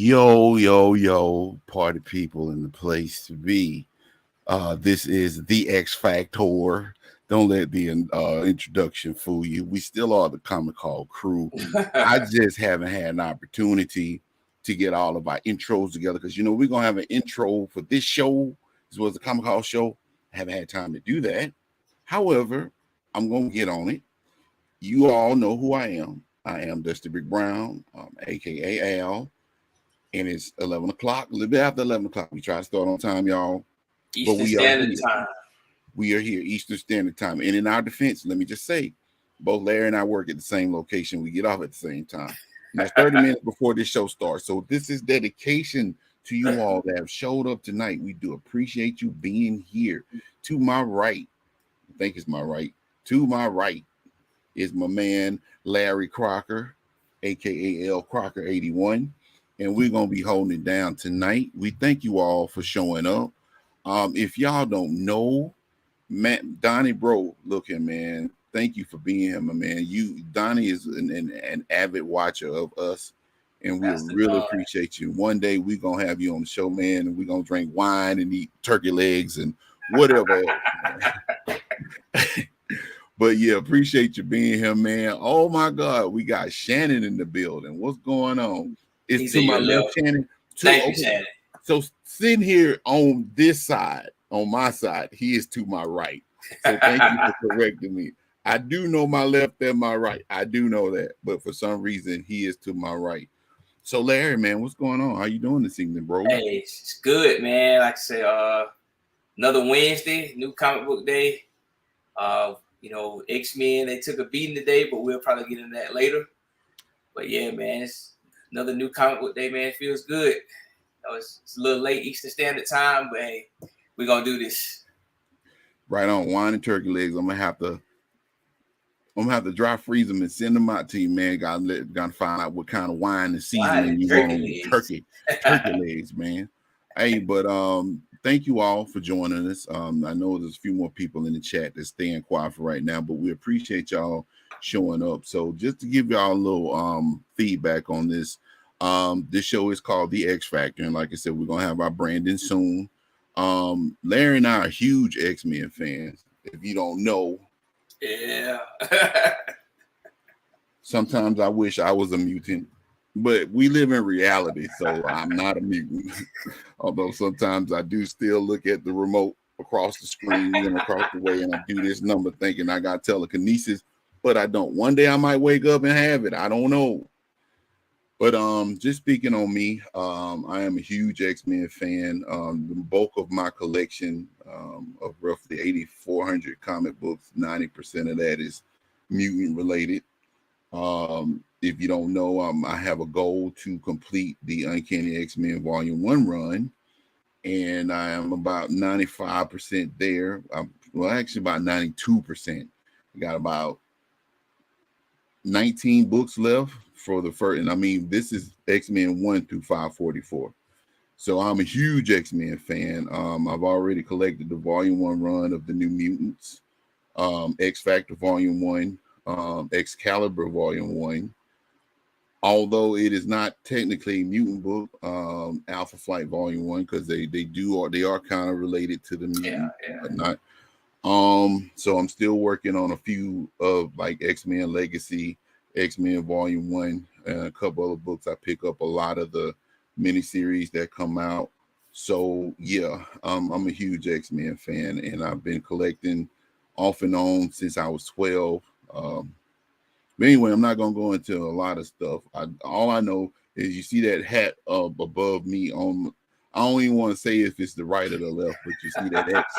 Yo, party people in the place to be. This is the X Factor. Don't let the introduction fool you. We still are the Comic Call crew. I just haven't had an opportunity to get all of our intros together because we're gonna have an intro for this show as well as the Comic Call show. I haven't had time to do that. However, I'm gonna get on it. You all know who I am. I am Dusty Big Brown, aka Al, and it's 11 o'clock, a little bit after 11 o'clock. We try to start on time, y'all. But Eastern Standard Time. We are here, Eastern Standard Time. And in our defense, let me just say, both Larry and I work at the same location. We get off at the same time. And that's 30 minutes before this show starts. So this is dedication to you all that have showed up tonight. We do appreciate you being here. To my right, I think it's my right. To my right is my man, Larry Crocker, a.k.a. L. Crocker 81. And we're going to be holding it down tonight. We thank you all for showing up. If y'all don't know, Donnie Bro, look here, man. Thank you for being here, my man. Donnie is an avid watcher of us, and we really appreciate you. One day we're going to have you on the show, man, and we're going to drink wine and eat turkey legs and whatever else. But yeah, appreciate you being here, man. Oh my God, we got Shannon in the building. What's going on? It's to my left, Shannon. Thank you, Shannon. So sitting here on this side, on my side, he is to my right. So thank you for correcting me. I do know my left and my right. I do know that, but for some reason he is to my right. So Larry, man, what's going on? How you doing this evening, bro? Hey, it's good, man. Like I say, another Wednesday, new comic book day. X-Men, they took a beating today, but we'll probably get into that later. But yeah, man, it's another new comic book day, man. It feels good. It's a little late Eastern Standard Time, but hey, we're gonna do this. Right on, wine and turkey legs. I'm gonna have to dry freeze them and send them out to you, man. Gotta find out what kind of wine and seasoning you want on turkey legs, man. Hey, but thank you all for joining us. I know there's a few more people in the chat that's staying quiet for right now, but we appreciate y'all showing up. So just to give y'all a little feedback on this. This show is called The X Factor, and like I said, we're gonna have our branding soon. Larry and I are huge X-Men fans. If you don't know, yeah. Sometimes I wish I was a mutant, but we live in reality, so I'm not a mutant. Although sometimes I do still look at the remote across the screen and across the way, and I do this number thinking I got telekinesis, but I don't. One day I might wake up and have it. I don't know. But just speaking on me, I am a huge X-Men fan. The bulk of my collection of roughly 8,400 comic books, 90% of that is mutant related. If you don't know, I have a goal to complete the Uncanny X-Men Volume 1 run, and I am about 95% there. Actually about 92%. I got about 19 books left for the first, and I mean, this is X-Men 1 through 544. So I'm a huge X-Men fan. I've already collected the Volume 1 run of the New Mutants, X-Factor Volume 1, Excalibur Volume 1. Although it is not technically a mutant book, Alpha Flight Volume 1, because they are kind of related to the mutant, but not. So I'm still working on a few of like X-Men Legacy, X-Men Volume 1, and a couple other books. I pick up a lot of the miniseries that come out. So yeah, I'm a huge X-Men fan, and I've been collecting off and on since I was 12. But anyway, I'm not gonna go into a lot of stuff. All I know is you see that hat up above me on. I don't even want to say if it's the right or the left, but you see that X.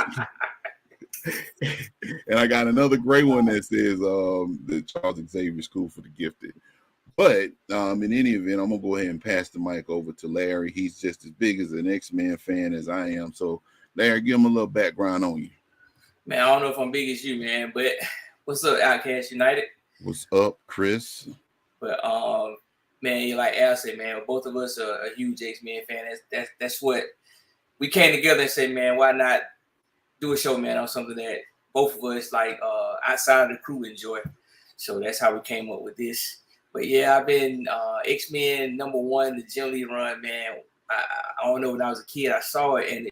And I got another gray one that says the Charles Xavier School for the Gifted. But in any event, I'm gonna go ahead and pass the mic over to Larry. He's just as big as an X-Men fan as I am. So Larry, give him a little background on you. Man, I don't know if I'm big as you, man, but what's up, Outcast United? What's up, Chris? But man, like Al said, man, both of us are a huge X-Men fan. That's what we came together and said, man, why not do a show, man, on something that both of us like outside of the crew enjoy. So that's how we came up with this. But yeah, I've been X-Men #1, the Jim Lee run, man. I don't know, when I was a kid, I saw it and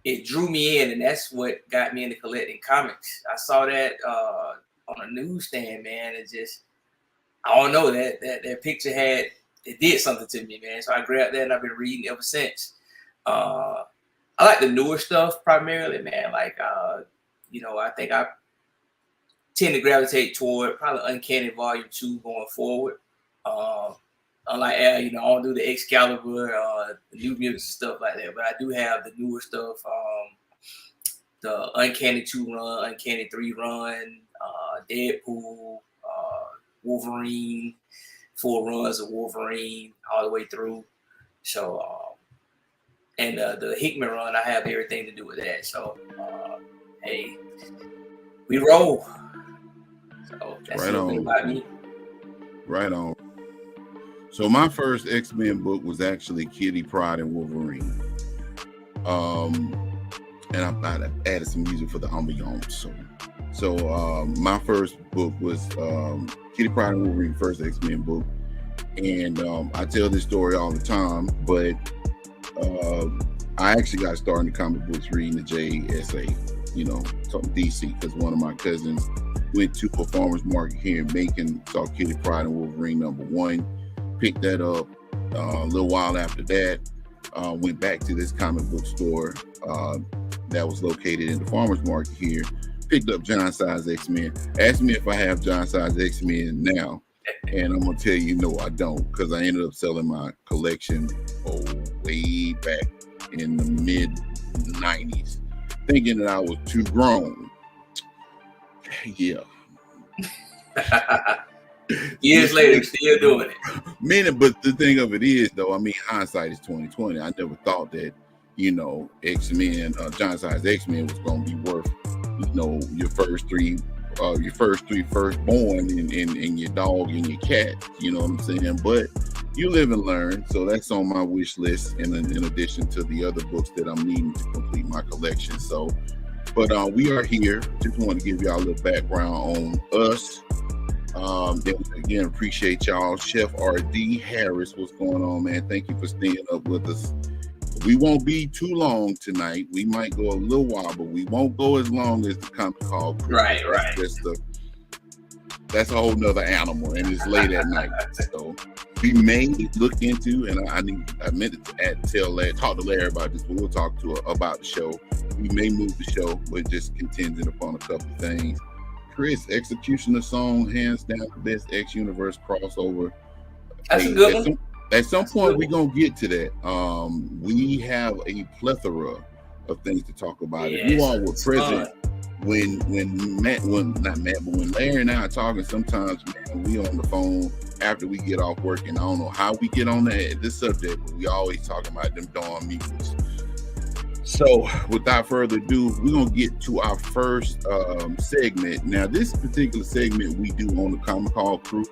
it drew me in, and that's what got me into collecting comics. I saw that on a newsstand, man, and just, I don't know, that picture it did something to me, man. So I grabbed that and I've been reading ever since. I like the newer stuff primarily, man. Like I think I tend to gravitate toward probably Uncanny Volume 2 going forward. Unlike I don't do the Excalibur, the New Mutants and stuff like that, but I do have the newer stuff. The Uncanny 2 run, Uncanny 3 run, Deadpool, Wolverine, 4 runs of Wolverine all the way through. So, and the Hickman run, I have everything to do with that. So, hey, we roll. So that's Right a little bit on. about me. Right on. So my first X-Men book was actually Kitty Pryde and Wolverine. And I added some music for the ambiance. So my first book was Kitty Pryde and Wolverine, first X-Men book. And I tell this story all the time, but I actually got started in the comic books reading the JSA, from DC, because one of my cousins went to a farmer's market here in Macon, saw Kitty Pryde and Wolverine #1, picked that up. A little while after that, went back to this comic book store that was located in the farmer's market here, picked up John Size X-Men, asked me if I have John Size X-Men now, and I'm going to tell you, no, I don't, because I ended up selling my collection way back in the mid-90s, thinking that I was too grown. Yeah. Years later, still doing it. But the thing of it is, though, I mean, hindsight is 2020. I never thought that, X-Men, John Size X-Men was going to be worth, your first three firstborn and your dog and your cat. You know what I'm saying? But you live and learn. So that's on my wish list, in addition to the other books that I'm needing to complete my collection. So, but we are here. Just want to give y'all a little background on us. Then again, appreciate y'all. Chef R.D. Harris, what's going on, man? Thank you for staying up with us. We won't be too long tonight. We might go a little while, but we won't go as long as the Comic Call crew. Right. That's a whole nother animal, and it's late at night. So we may look into, and I meant to talk to Larry about this, but we'll talk about the show. We may move the show, but just contingent upon a couple of things. Chris, Executioner song, hands down the best X Universe crossover. That's a good one. At some point, we're going to get to that. We have a plethora of things to talk about. Yes, if you all were present when Larry and I are talking, sometimes, man, we on the phone after we get off work, and I don't know how we get on this subject, but we always talk about them darn mutants. So without further ado, we're going to get to our first segment. Now, this particular segment we do on the Comic Call crew,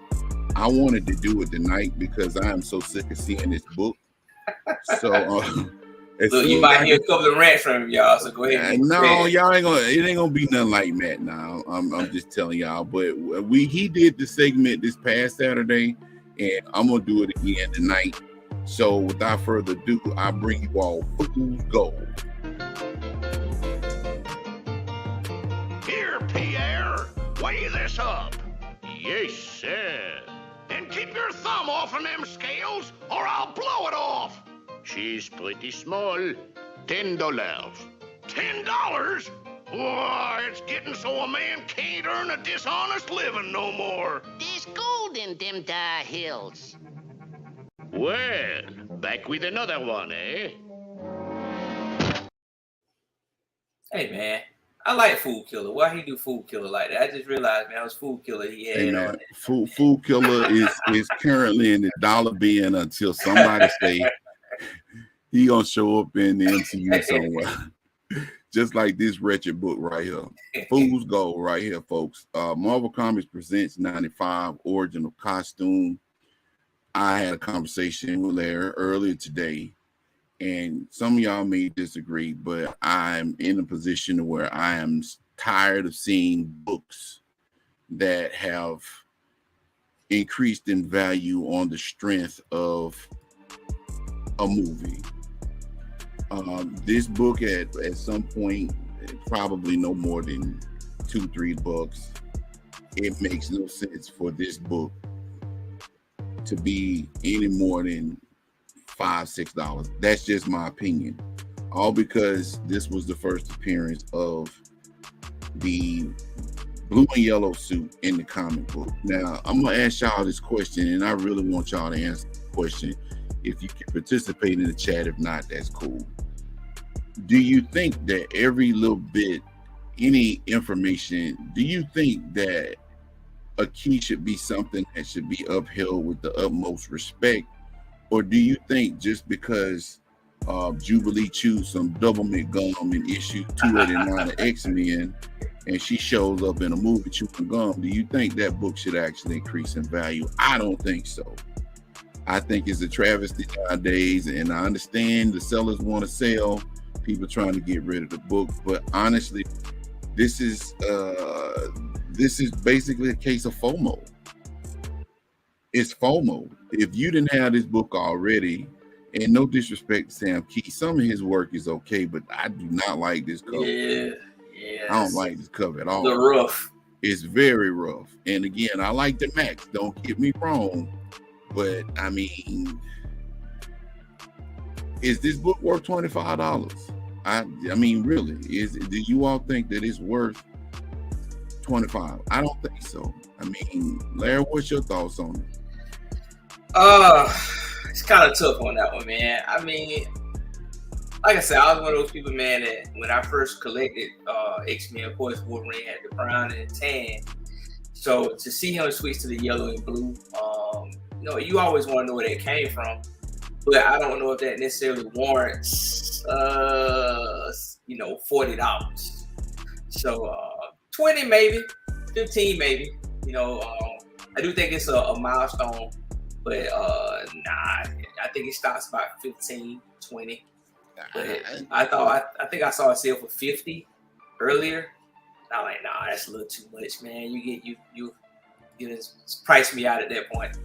I wanted to do it tonight because I am so sick of seeing this book. So, look, you might hear a couple of rants from y'all, so go ahead. No, y'all ain't gonna. It ain't gonna be nothing like that. Now, I'm just telling y'all. But he did the segment this past Saturday, and I'm gonna do it again tonight. So, without further ado, I bring you all Fool's Gold. Here, Pierre, weigh this up. Yes, sir. And keep your thumb off of them scales, or I'll blow it off. She's pretty small. $10. $10? Why, it's getting so a man can't earn a dishonest living no more. There's gold in them dar hills. Well, back with another one, eh? Hey, man. I like Fool Killer. Why he do Fool Killer like that? I just realized, man, it was Fool Killer he had. Hey, man, Fool Killer is currently in the dollar bin until somebody say he gonna show up in the MCU somewhere. Just like this wretched book right here. Fool's Gold right here, folks. Marvel Comics presents 95 Origin of Costume. I had a conversation with Larry earlier today, and some of y'all may disagree, but I'm in a position where I am tired of seeing books that have increased in value on the strength of a movie. This book at some point, probably no more than $2-3. It makes no sense for this book to be any more than $5-6. That's just my opinion. All because this was the first appearance of the blue and yellow suit in the comic book. Now, I'm gonna ask y'all this question, and I really want y'all to answer the question. If you can participate in the chat, if not, that's cool. Do you think that every little bit, any information, do you think that a key should be something that should be upheld with the utmost respect? Or do you think just because Jubilee chews some doublemint gum in issue 289 of X-Men and she shows up in a movie chewing gum, do you think that book should actually increase in value? I don't think so. I think it's a travesty nowadays, and I understand the sellers want to sell, people trying to get rid of the book, but honestly, this is basically a case of FOMO. It's FOMO. If you didn't have this book already, and no disrespect to Sam Key, some of his work is okay, but I do not like this cover. Yeah. I don't like this cover at all. The rough. It's very rough. And again, I like the Max, don't get me wrong, but I mean, is this book worth $25? I mean, really, do you all think that it's worth $25? I don't think so. I mean, Larry, what's your thoughts on it? It's kind of tough on that one, man. I mean, like I said, I was one of those people, man, that when I first collected X-Men, of course, Wolverine had the brown and the tan. So to see him switch to the yellow and blue, you always want to know where that came from. But I don't know if that necessarily warrants, $40. So 20 maybe, 15 maybe. I do think it's a milestone, but I think it starts about 15, 20. But I think I saw a sale for 50 earlier. I'm like, nah, that's a little too much, man. You price me out at that point.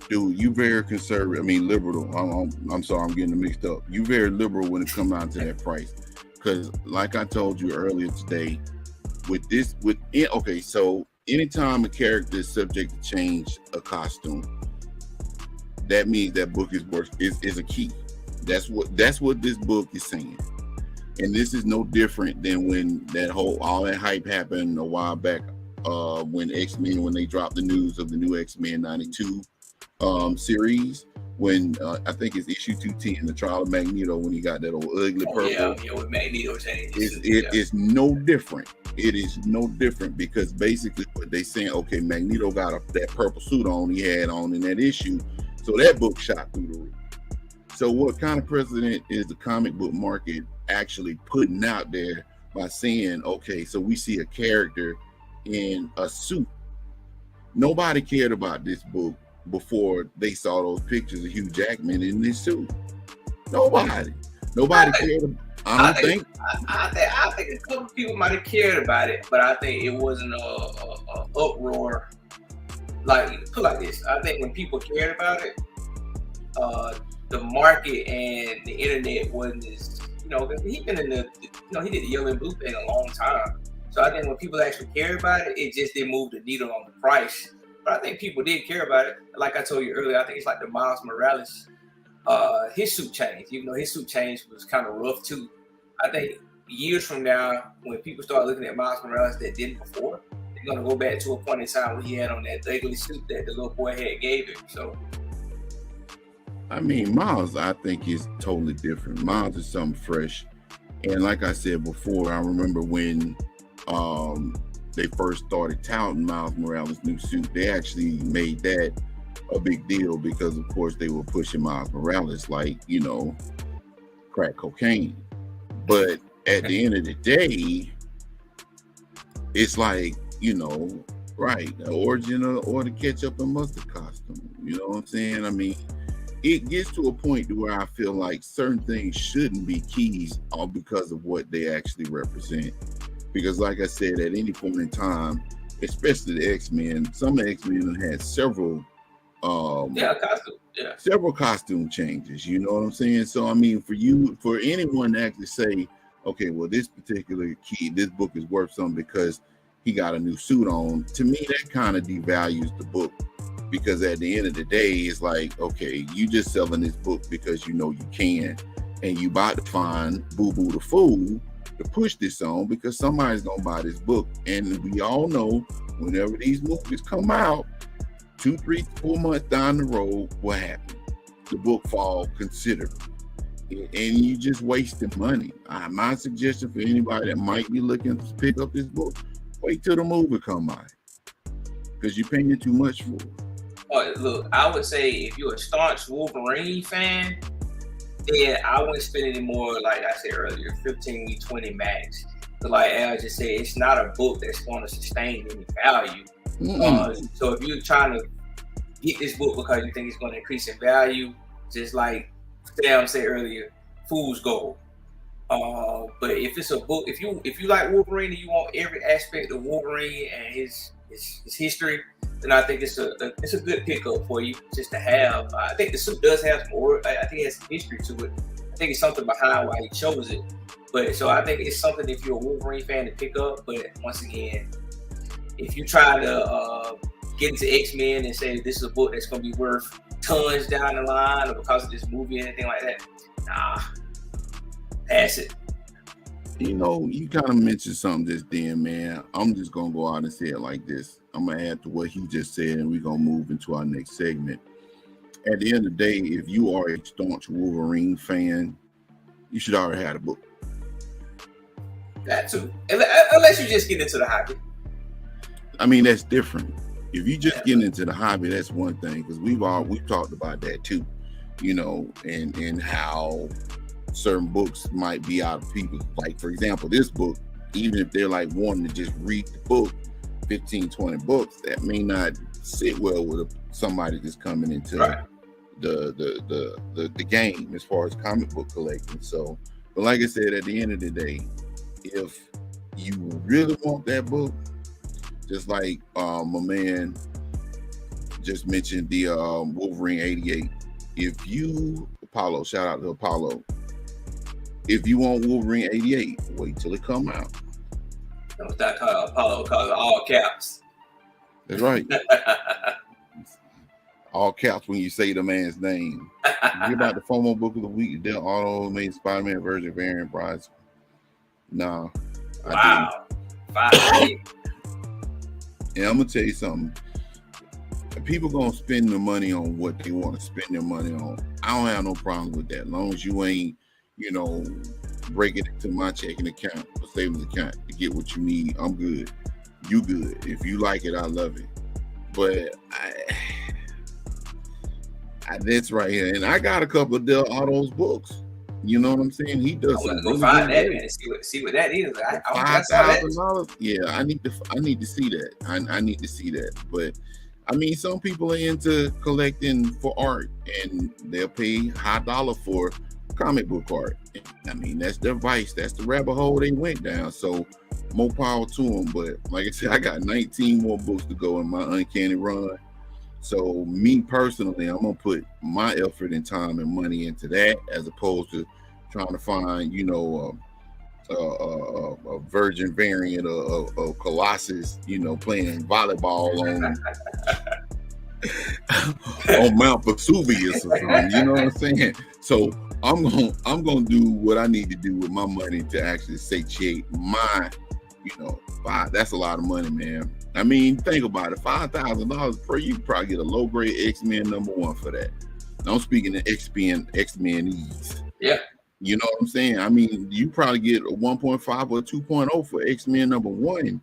Dude, you very conservative. I mean, liberal. I'm sorry, I'm getting it mixed up. You very liberal when it comes down to that price, because like I told you earlier today, so anytime a character is subject to change a costume, that means that book is a key. That's what this book is saying. And this is no different than when all that hype happened a while back, when X-Men, when they dropped the news of the new X-Men 92 series, when I think it's issue 210, the trial of Magneto, when he got that old ugly purple. Yeah, with Magneto changed. It's no different. It is no different, because basically what they saying, okay, Magneto got that purple suit on he had on in that issue, so that book shot through the roof. So what kind of precedent is the comic book market actually putting out there by saying, okay, so we see a character in a suit? Nobody cared about this book before they saw those pictures of Hugh Jackman in this suit. Nobody cared. I think a couple of people might have cared about it, but I think it wasn't a uproar. Like, put like this, I think when people cared about it, the market and the internet wasn't as, he's been in he did the yellow and blue thing a long time. So I think when people actually cared about it, it just didn't move the needle on the price. But I think people did care about it. Like I told you earlier, I think it's like the Miles Morales, his suit change. Even though his suit change was kind of rough too. I think years from now, when people start looking at Miles Morales that didn't before, they're gonna go back to a point in time when he had on that ugly suit that the little boy had gave him. So, I mean, Miles, I think, is totally different. Miles is something fresh, and like I said before, I remember when they first started touting Miles Morales' new suit, they actually made that a big deal because, of course, they were pushing Miles Morales like, crack cocaine. But at the end of the day, it's like, right, the origin or the ketchup and mustard costume. You know what I'm saying? I mean, it gets to a point to where I feel like certain things shouldn't be keys all because of what they actually represent. Because like I said, at any point in time, especially the X-Men. Some X-Men had several costume. Yeah. several costume changes, you know what I'm saying? So I mean, for anyone to actually say, okay, well, this particular kid, this book is worth something because he got a new suit on, to me that kind of devalues the book, because at the end of the day, it's like, okay, you just selling this book because you know you can, and you about to find Boo Boo the Fool to push this on because somebody's gonna buy this book. And we all know whenever these movies come out, 2, 3, 4 months down the road, what happened? The book fall considerably, and you just wasting money. My suggestion for anybody that might be looking to pick up this book, wait till the movie come out, because you're paying too much for it. Oh, look, I would say if you're a staunch Wolverine fan, then I wouldn't spend any more, like I said earlier, 15, 20 max. But like Al just said, it's not a book that's going to sustain any value. So if you're trying to get this book because you think it's going to increase in value, just like Sam said earlier, fool's gold. But if it's a book, if you like Wolverine and you want every aspect of Wolverine and his history, then I think it's a good pickup for you just to have. I think the suit does have some I think it has some history to it. I think it's something behind why he chose it. But so I think it's something if you're a Wolverine fan to pick up. But once again, if you try to get into X-Men and say this is a book that's going to be worth tons down the line or because of this movie or anything like that, nah, pass it. You know, you kind of mentioned something just then, man. I'm just going to go out and say it like this. I'm going to add to what he just said, and we're going to move into our next segment. At the end of the day, if you are a staunch Wolverine fan, you should already have the book. That too. Unless you just get into the hobby. I mean, that's different. If you just get into the hobby, that's one thing, because we've talked about that too, you know, and how certain books might be out of people. Like, for example, this book, even if they're like wanting to just read the book, 15, 20 books, that may not sit well with somebody that's coming into the game as far as comic book collecting. So, but like I said, at the end of the day, if you really want that book, just like my man just mentioned the Wolverine 88. If you, Apollo, shout out to Apollo. If you want Wolverine 88, wait till it come out. What's that called? Apollo calls it all caps. That's right. All caps when you say the man's name. You hear about the FOMO book of the week, Del Auto made Spider-Man version variant price. Nah. Wow. 5. And I'm gonna tell you something. People gonna spend the money on what they want to spend their money on. I don't have no problem with that, as long as you ain't, you know, break it into my checking account or savings account to get what you need. I'm good. You good. If you like it, I love it. But that's right here, and I got a couple of Del Auto's books. You know what I'm saying? He does. I'm gonna go find that, man. See what that is. $5,000. Yeah, I need to see that. I need to see that. But I mean, some people are into collecting for art, and they'll pay high dollar for comic book art. I mean, that's their vice. That's the rabbit hole they went down. So more power to them. But like I said, I got 19 more books to go in my Uncanny run. So me personally, I'm gonna put my effort and time and money into that, as opposed to trying to find, you know, a virgin variant of Colossus, you know, playing volleyball on Mount Vesuvius or something. You know what I'm saying? So I'm gonna do what I need to do with my money to actually satiate my, you know, that's a lot of money, man. I mean, think about it. $5,000 per, you can probably get a low grade X-Men #1 for that. I'm speaking of X-Men-ese. Yeah. You know what I'm saying? I mean, you probably get a 1.5 or 2.0 for X-Men #1,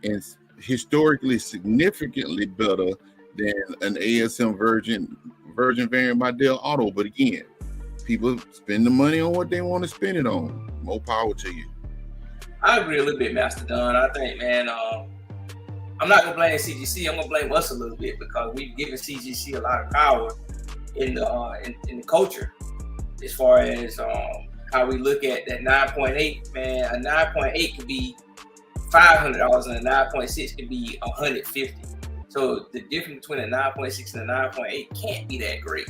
and historically significantly better than an ASM virgin variant by Del Auto. But again, people spend the money on what they want to spend it on. More power to you. I agree a little bit, Master Don. I think, man, I'm not gonna blame CGC. I'm gonna blame us a little bit, because we've given CGC a lot of power in the culture, as far as how we look at that 9.8. Man, a 9.8 could be $500 and a 9.6 can be $150. So the difference between a 9.6 and a 9.8 can't be that great.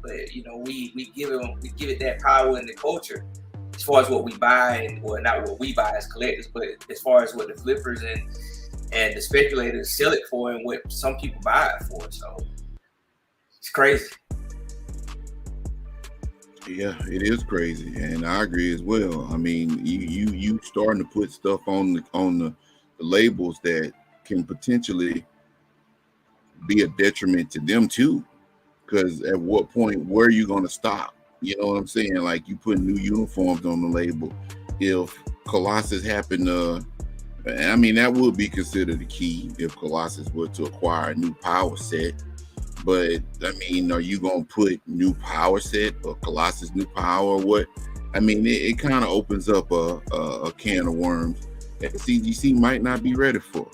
But you know, we give it that power in the culture as far as what we buy, and well, not what we buy as collectors, but as far as what the flippers and the speculators sell it for, and what some people buy it for. So it's crazy. Yeah, it is crazy, and I agree as well. I mean, you starting to put stuff on the labels that can potentially be a detriment to them too. Because at what point, where are you going to stop? You know what I'm saying? Like, you put new uniforms on the label. If Colossus happened to, I mean, that would be considered a key if Colossus were to acquire a new power set. But I mean, are you gonna put new power set or Colossus new power or what? I mean, it kind of opens up a can of worms that CGC might not be ready for.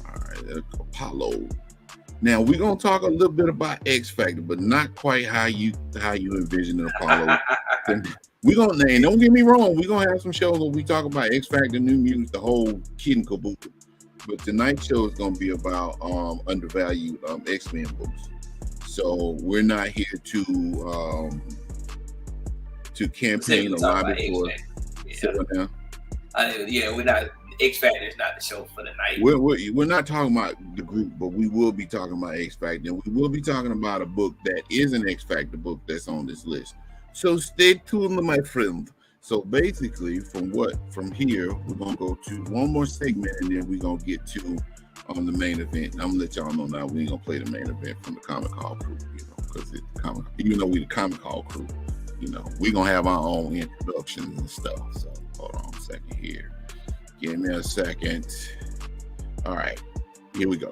All right, Apollo. Now we're gonna talk a little bit about X Factor, but not quite how you envision an Apollo. We're gonna name. Don't get me wrong. We're gonna have some shows where we talk about X Factor, new music, the whole kit and caboodle. But tonight's show is going to be about undervalued X-Men books. So we're not here to campaign or lobby for. We're not. X Factor is not the show for the night. We're not talking about the group, but we will be talking about X Factor, and we will be talking about a book that is an X Factor book that's on this list. So stay tuned, my friend. So basically, from here, we're gonna go to one more segment, and then we're gonna get to the main event. I'm gonna let y'all know now we ain't gonna play the main event from the Comic Hall crew, because even though we the Comic Hall crew, we're gonna have our own introductions and stuff. So hold on a second here. Give me a second. All right, here we go.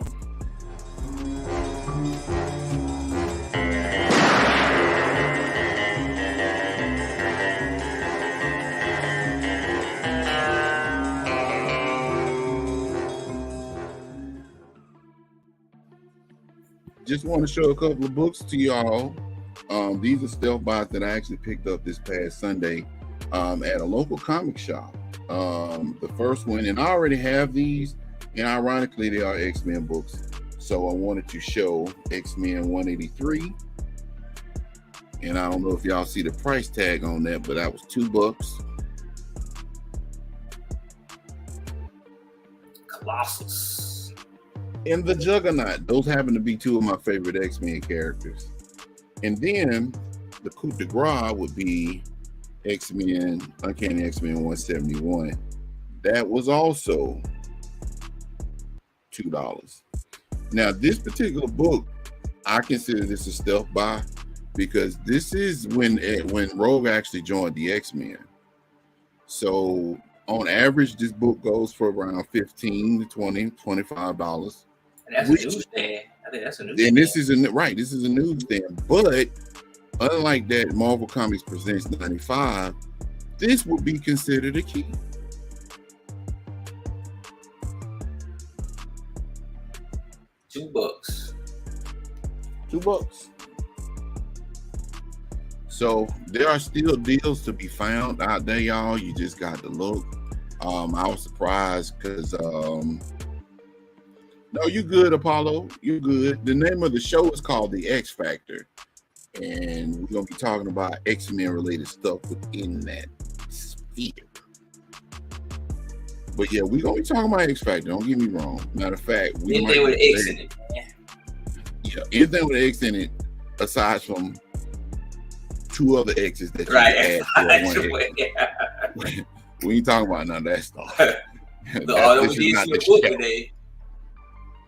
Just want to show a couple of books to y'all. These are stealth buys that I actually picked up this past Sunday at a local comic shop. The first one, and I already have these, and ironically, they are X-Men books. So I wanted to show X-Men 183. And I don't know if y'all see the price tag on that, but that was $2. Colossus. And the Juggernaut. Those happen to be two of my favorite X-Men characters. And then the coup de grace would be Uncanny X-Men 171. That was also $2. Now, this particular book, I consider this a stealth buy because this is when Rogue actually joined the X-Men. So on average, this book goes for around $15 to $20, $25. And that's a newsstand. I think that's a newsstand. And this is a newsstand. But unlike that Marvel Comics Presents 95, this would be considered a key. $2. $2. So there are still deals to be found out there, y'all. You just got to look. I was surprised because no, you good, Apollo. You're good. The name of the show is called The X Factor. And we're going to be talking about X-Men related stuff within that sphere. But yeah, we're going to be talking about X Factor. Don't get me wrong. Matter of fact, anything with X in it, man. Yeah, anything with X in it, aside from two other X's that you right. add to one X. We ain't talking about none of that stuff.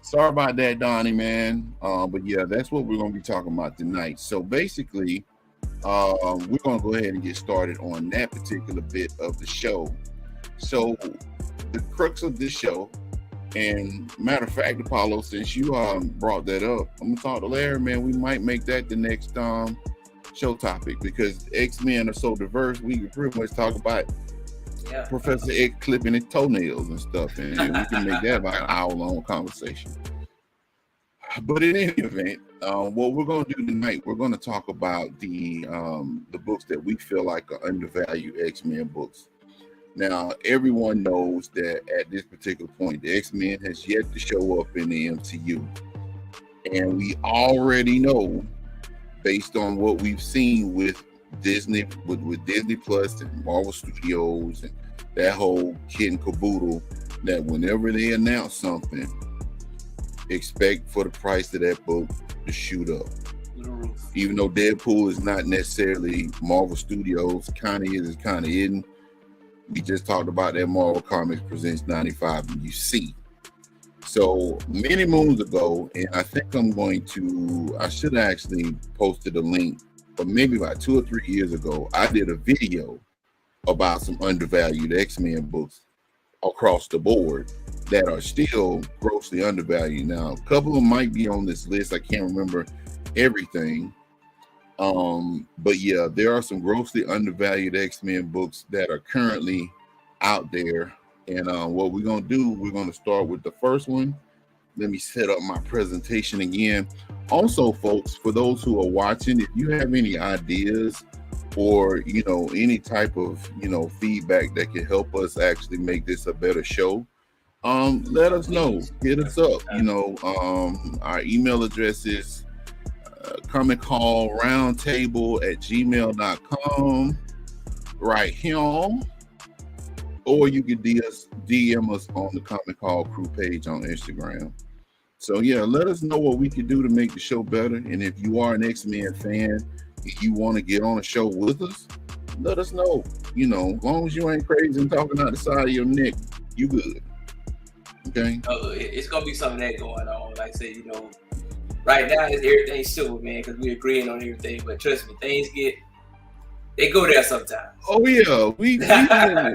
Sorry about that, Donnie, man. But yeah, that's what we're going to be talking about tonight. So basically, we're going to go ahead and get started on that particular bit of the show. So the crux of this show, and matter of fact, Apollo, since you brought that up, I'm going to talk to Larry, man. We might make that the next show topic because X-Men are so diverse. We can pretty much talk about Professor X clipping his toenails and stuff, and we can make that like an hour-long conversation. But in any event, what we're going to do tonight, we're going to talk about the books that we feel like are undervalued X-Men books. Now, everyone knows that at this particular point, the X-Men has yet to show up in the MCU. And we already know, based on what we've seen with Disney, with Disney Plus and Marvel Studios and that whole kit and caboodle, that whenever they announce something, expect for the price of that book to shoot up. Even though Deadpool is not necessarily Marvel Studios, kind of is, kind of isn't. We just talked about that Marvel Comics Presents 95 and you see. So many moons ago, and I think I should have actually posted a link, but maybe about 2 or 3 years ago, I did a video about some undervalued X-Men books across the board that are still grossly undervalued. Now, a couple of them might be on this list. I can't remember everything. But yeah, there are some grossly undervalued X-Men books that are currently out there. And what we're going to do, we're going to start with the first one. Let me set up my presentation again. Also, folks, for those who are watching, if you have any ideas or, any type of, feedback that can help us actually make this a better show, let us know. Hit us up. Our email address is comiccallroundtable@gmail.com right here. Or you can DM us on the Comic Call Crew page on Instagram. So yeah, let us know what we can do to make the show better. And if you are an X-Men fan and you want to get on a show with us, let us know. As long as you ain't crazy and talking out the side of your neck, you good. Okay? It's gonna be something that going on. Like I said, right now everything's silver, man, because we're agreeing on everything. But trust me, they go there sometimes. Oh yeah,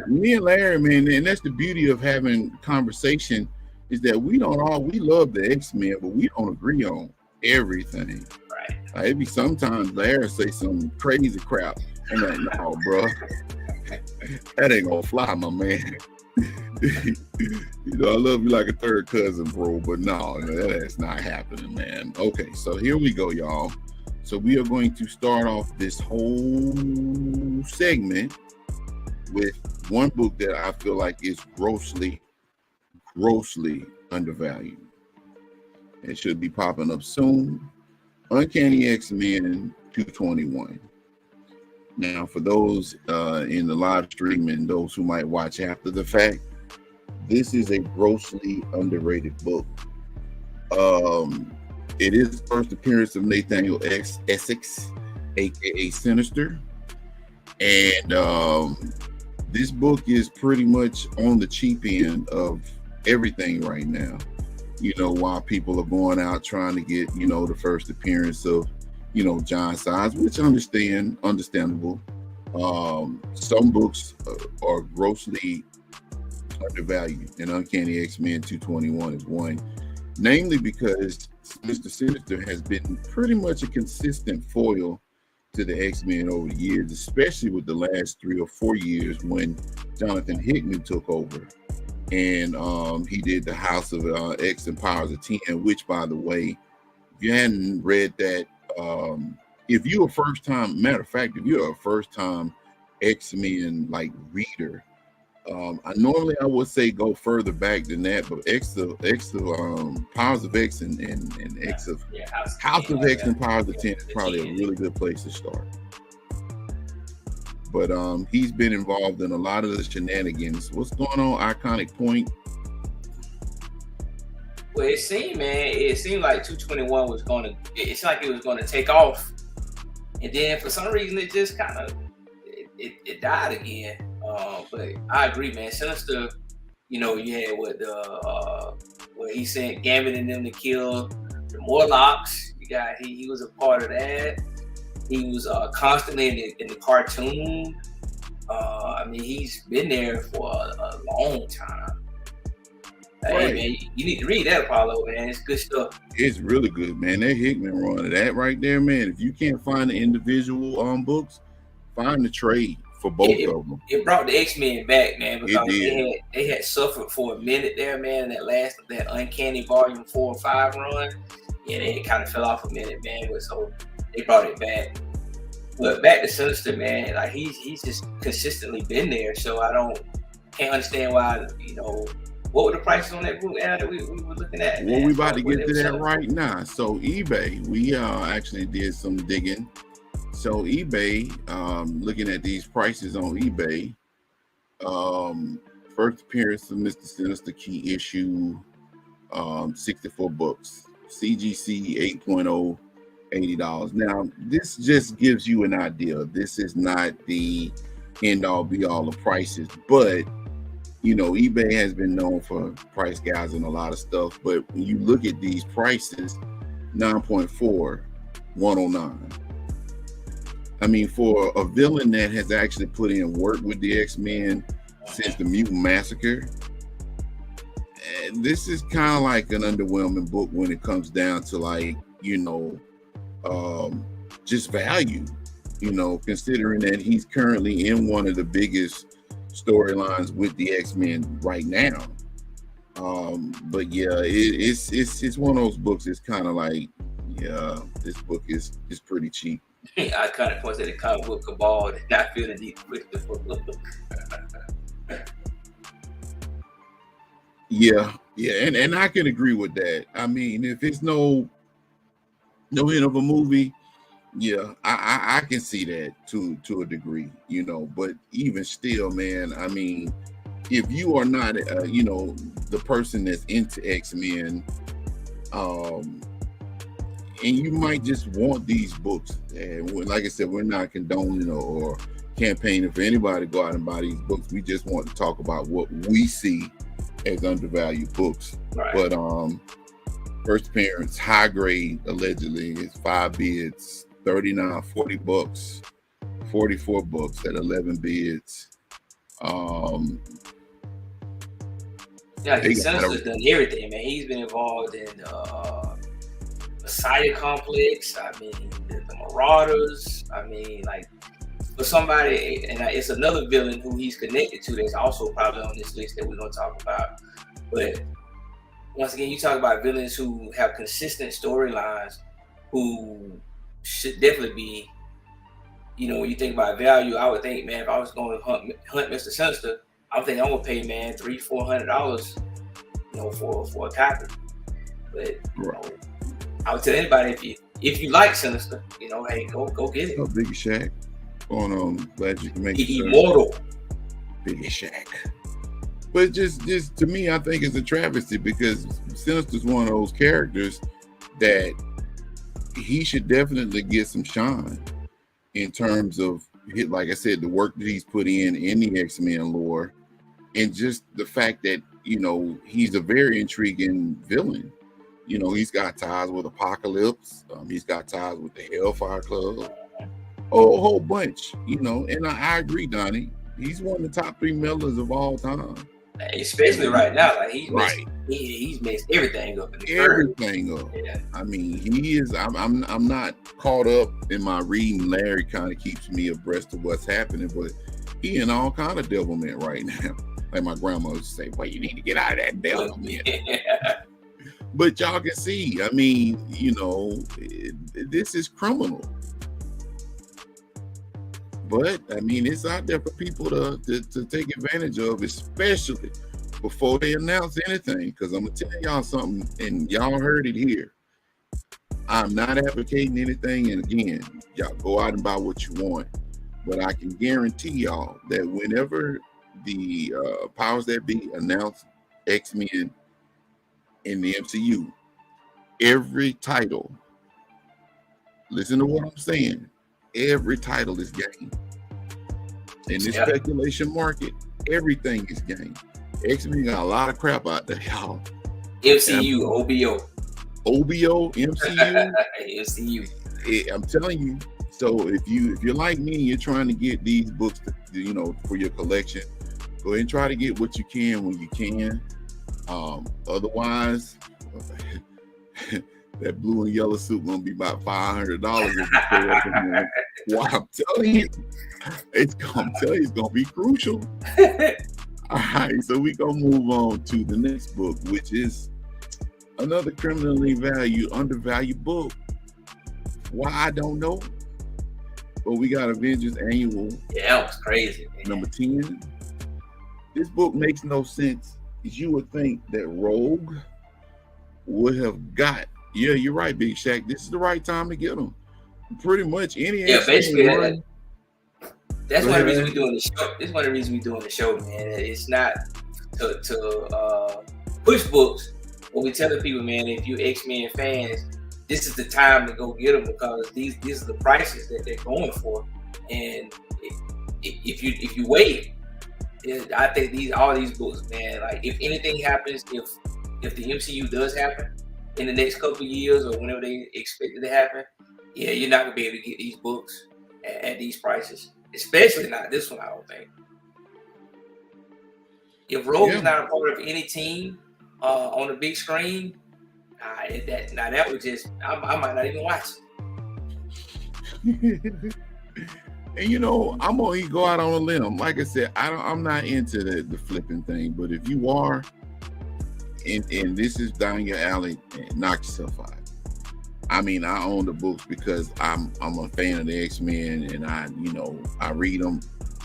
me and Larry, man, and that's the beauty of having conversation is that we love the X-Men, but we don't agree on everything. Right. It be sometimes Larry say some crazy crap, and I'm like, no, bro, that ain't gonna fly, my man. I love you like a third cousin, bro, but no, that's not happening, man. Okay, so here we go, y'all. So we are going to start off this whole segment with one book that I feel like is grossly undervalued. It should be popping up soon. Uncanny X-Men 221. Now, for those in the live stream and those who might watch after the fact, this is a grossly underrated book. It is the first appearance of Nathaniel Essex, aka Sinister, and this book is pretty much on the cheap end of everything right now. While people are going out trying to get the first appearance of John Sides, which understandable. Some books are grossly undervalued, and Uncanny X-Men 221 is one, namely because Mr. Sinister has been pretty much a consistent foil to the X-Men over the years, especially with the last 3 or 4 years when Jonathan Hickman took over. And he did the House of X and Powers of 10, which, by the way, if you hadn't read that, if you're a first-time X-Men reader, I would say go further back than that, but Powers of X and House of X and Powers of 10 is probably a really good place to start. But he's been involved in a lot of the shenanigans. What's going on, Iconic Point? Well, it seemed like 221 was going to, it's like it was going to take off. And then for some reason, it just kind of, it died again. But I agree, man. Sinister, you had where he sent Gambit and them to kill the Morlocks. He was a part of that. He was constantly in the cartoon. He's been there for a long time. Right. Hey, man, you need to read that, Apollo, man. It's good stuff. It's really good, man. That Hickman run, that right there, man. If you can't find the individual books, find the trade for both of them. It brought the X-Men back, man, because they had suffered for a minute there, man. That Uncanny Volume 4 or 5 run, they kind of fell off a minute, man. But so they brought it back. But back to Sinister, man, he's just consistently been there. So I don't can't understand why, what were the prices on that book that we were looking at? Well, we about to get to that right now. So eBay, we actually did some digging. So eBay, looking at these prices on eBay, first appearance of Mr. Sinister key issue, 64 books, CGC 8.0, $80. Now, this just gives you an idea. This is not the end all be all of prices, but eBay has been known for price gouging a lot of stuff. But when you look at these prices, 9.4, 109. I mean, for a villain that has actually put in work with the X-Men since the Mutant Massacre, this is kind of like an underwhelming book when it comes down to just value, considering that he's currently in one of the biggest storylines with the X-Men right now. But yeah, it's one of those books. It's kind of like, yeah, this book is pretty cheap. I kind of pointed at the comic book cabal and not feeling deep with the book. Yeah, and I can agree with that. I mean, if it's no hint of a movie, yeah, I can see that to a degree, but even still, man, I mean, if you are not the person that's into X-Men, and you might just want these books, and like I said, we're not condoning or campaigning for anybody to go out and buy these books. We just want to talk about what we see as undervalued books. Right. But first appearance, high grade, allegedly, is 5 bids, 39, 40 bucks, 44 bucks at 11 bids. Yeah, his Sinister's done everything, man. He's been involved in Messiah Complex. I mean, the Marauders. I mean, like, for somebody, and it's another villain who he's connected to that's also probably on this list that we're going to talk about. But once again, you talk about villains who have consistent storylines, who should definitely be, when you think about value, I would think, man, if I was going to hunt Mr. Sinister, I'm thinking I'm going to pay, man, $300-$400, for a copy. But, I would tell anybody, if you like Sinister, hey, go get it. Oh, Biggie Shaq. Glad you can make it. Immortal. Biggie Shaq. But just to me, I think it's a travesty because Sinister's one of those characters that he should definitely get some shine in terms of, like I said, the work that he's put in the X-Men lore, and just the fact that, he's a very intriguing villain. He's got ties with Apocalypse. He's got ties with the Hellfire Club. A whole bunch, and I agree, Donnie. He's one of the top 3 mailers of all time. Especially right now, like he's messed everything up. Everything up. Yeah. I mean, he is. I'm not caught up in my reading. Larry kind of keeps me abreast of what's happening, but he in all kind of devilment right now. Like my grandma used to say, "Well, you need to get out of that devilment." Yeah. But y'all can see. I mean, this is criminal. But I mean, it's out there for people to take advantage of, especially before they announce anything. Because I'm gonna tell y'all something, and y'all heard it here. I'm not advocating anything, and again, y'all go out and buy what you want. But I can guarantee y'all that whenever the powers that be announce X-Men in the MCU, every title, listen to what I'm saying, every title is game. In this speculation market, everything is game. X-Men got a lot of crap out there, y'all. MCU, OBO. OBO, MCU. MCU. I'm telling you. So if you're like me and you're trying to get these books for your collection, go ahead and try to get what you can when you can. Otherwise, that blue and yellow suit gonna be about $500 if you pay up in there. Well, I'm telling you, it's gonna be crucial. All right, so we gonna move on to the next book, which is another criminally undervalued book. Why, I don't know. But we got Avengers Annual. Yeah, that was crazy, man. Number 10. This book makes no sense. You would think that Rogue would have got. Yeah, you're right, Big Shaq. This is the right time to get them. Pretty much any Yeah, basically, run. that's one of the reasons we're doing the show. This is one of the reasons we're doing the show, man. It's not to push books, but we telling people, man, if you X-Men fans, this is the time to go get them because these are the prices that they're going for, and if you wait, I think all these books, man, like if anything happens, if the MCU does happen in the next couple of years or whenever they expect it to happen, yeah, you're not gonna be able to get these books at these prices, especially not this one. I don't think. If Rogue is not a part of any team on the big screen, that would just I might not even watch it. And I'm gonna go out on a limb. Like I said, I'm not into the flipping thing, but if you are, and this is down your alley, knock yourself out. I mean, I own the books because I'm a fan of the X-Men, and I read them.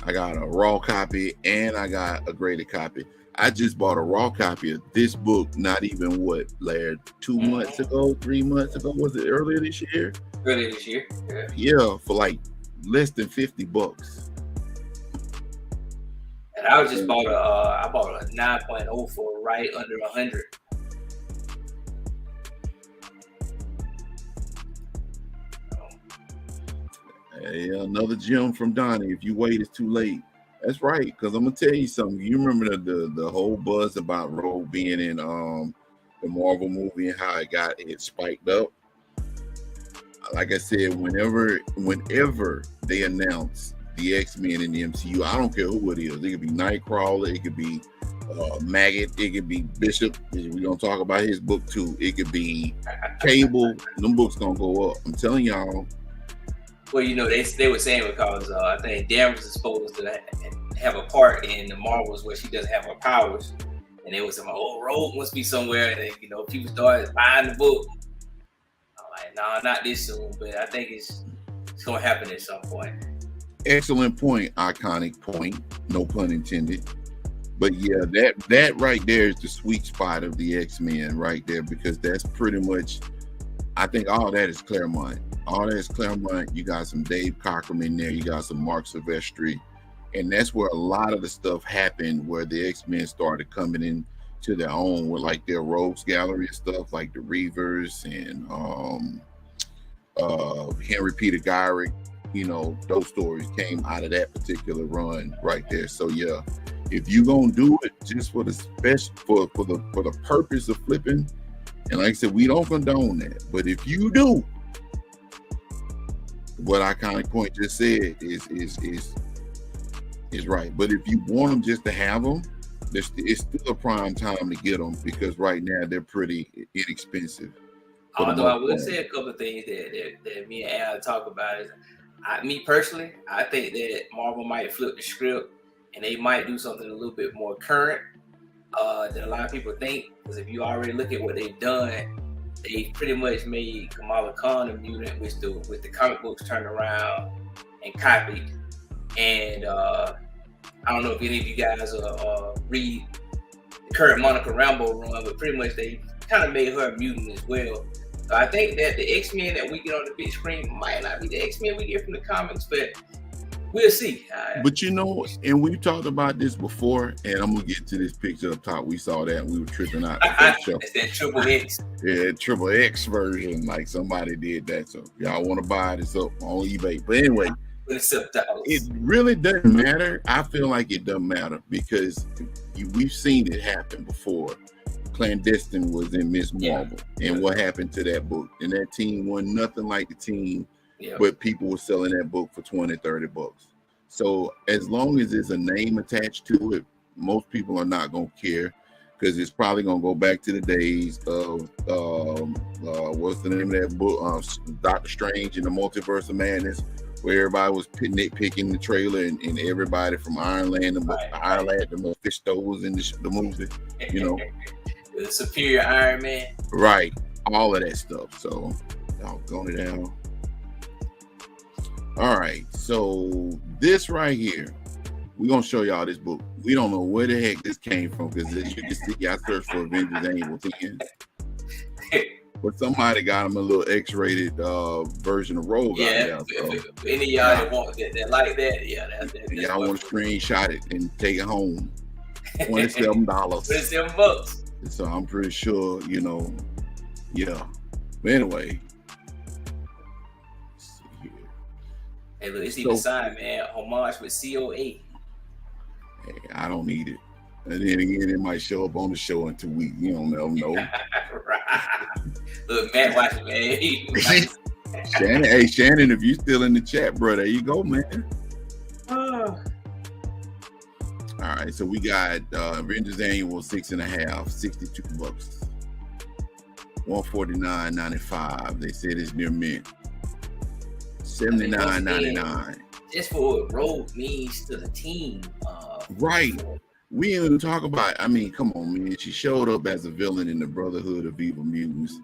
I got a raw copy and I got a graded copy. I just bought a raw copy of this book, not even Laird, 2 months ago, 3 months ago. Was it earlier this year? Earlier this year, yeah. Yeah, for like less than $50. And I just bought a 9.0 for right under 100. Hey, another gem from Donnie. If you wait, it's too late. That's right, because I'm gonna tell you something. You remember the whole buzz about Rogue being in the Marvel movie and how it spiked up. Like I said, whenever they announce the X-Men in the MCU, I don't care who it is. It could be Nightcrawler, it could be Maggot, it could be Bishop. We're gonna talk about his book too. It could be Cable. Them books gonna go up. I'm telling y'all. Well, they were saying because I think Danvers is supposed to have a part in the Marvels where she doesn't have her powers, and they were saying, "Oh, Rogue must be somewhere," and then, people started buying the book. I'm like, "No, not this soon," but I think it's gonna happen at some point. Excellent point, iconic point, no pun intended. But yeah, that right there is the sweet spot of the X-Men right there, because that's pretty much, I think all that is Claremont. All that is Claremont. You got some Dave Cockrum in there. You got some Mark Silvestri. And that's where a lot of the stuff happened, where the X-Men started coming in to their own with like their Rogues Gallery and stuff, like the Reavers and Henry Peter Gyrick. Those stories came out of that particular run right there. So yeah, if you gonna do it just for the for the purpose of flipping, and like I said, we don't condone that. But if you do, what Iconic Point just said is right. But if you want them just to have them, it's still a prime time to get them, because right now they're pretty inexpensive. Although I will say a couple of things that me and Al talk about is, me personally, I think that Marvel might flip the script and they might do something a little bit more current than a lot of people think. Because if you already look at what they've done, they pretty much made Kamala Khan a mutant, with the comic books turned around and copied. And I don't know if any of you guys read the current Monica Rambeau run, but pretty much they kind of made her a mutant as well. So I think that the X-Men that we get on the big screen might not be the X-Men we get from the comics, but we'll see. But and we talked about this before, and I'm gonna get to this picture up top. We saw that and we were tripping out. It's that triple X. Yeah, triple X version, like somebody did that. So y'all want to buy this up on eBay. But anyway, it really doesn't matter. I feel like it doesn't matter because we've seen it happen before. Clandestine was in Miss Marvel, and what happened to that book? And that team won nothing like the team. Yeah. But people were selling that book for $20-$30. So as long as there's a name attached to it, most people are not going to care, because it's probably going to go back to the days of what's the name of that book, Doctor Strange and the Multiverse of Madness, where everybody was nitpicking the trailer, and everybody from Ireland and Ireland, the Mephistos in the movie, the Superior Iron Man, right? All of that stuff. So y'all going it down. All right, so this right here, we're gonna show y'all this book. we don't know where the heck this came from, because as you can see, I searched for Avengers Annual 10. But somebody got him a little X-rated version of Rogue out there. So, if any of y'all that want that like that, that's y'all want to screenshot it and take it home. $27. $27. So I'm pretty sure, yeah. But anyway. Let's see here. Hey, look, it's even signed, man. Homage with COA. Hey, I don't need it. And then again, it might show up on the show in 2 weeks. You don't never know. Look, Matt watching, man. Shannon, if you still in the chat, bro, there you go, man. All right, so we got Avengers Annual 6.5, $62. $149.95. They said it's near mint. $79.99. Just for what Rogue means to the team. Right. We didn't even talk about, come on, man. She showed up as a villain in the Brotherhood of Evil Mutants.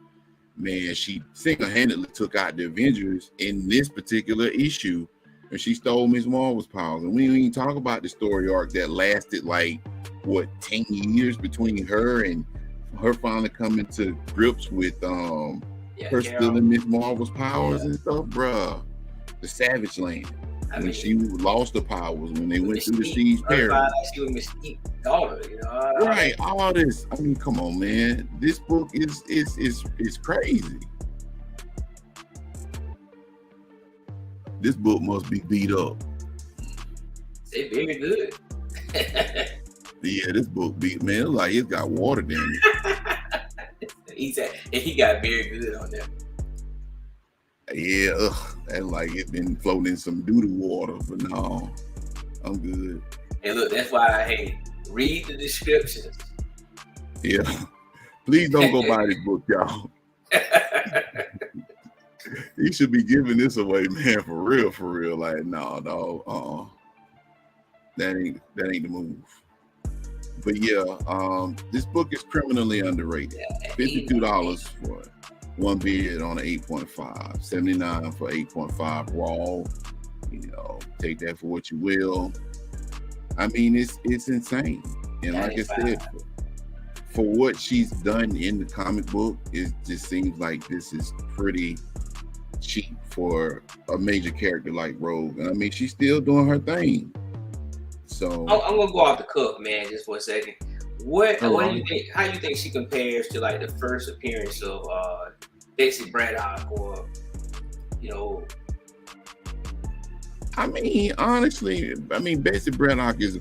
Man, she single-handedly took out the Avengers in this particular issue, and she stole Ms. Marvel's powers. And we didn't even talk about the story arc that lasted 10 years between her and her finally coming to grips with her stealing Ms. Marvel's powers and stuff, bruh. The Savage Land. When she lost the powers, when they went through the siege period. She was Mystique's daughter, Right, all this. Come on, man. This book is crazy. This book must be beat up. They very good. Yeah, this book beat, man. It's like it's got water in it. He got very good on that. Yeah, and like it's been floating in some doo-doo water, but no, I'm good. And look, that's why read the descriptions. Yeah, please don't go buy this book, y'all. You should be giving this away, man, for real. Like, no, dog, that ain't the move. But yeah, this book is criminally underrated. $52 for it. One bid on an 8.5, $79 for 8.5 raw. Take that for what you will. It's insane. And like I said, for what she's done in the comic book, it just seems like this is pretty cheap for a major character like Rogue. And she's still doing her thing. So I'm gonna go off the cuff, man, just for a second. What do you think? How do you think she compares to the first appearance of Betsy Braddock, or honestly, Betsy Braddock is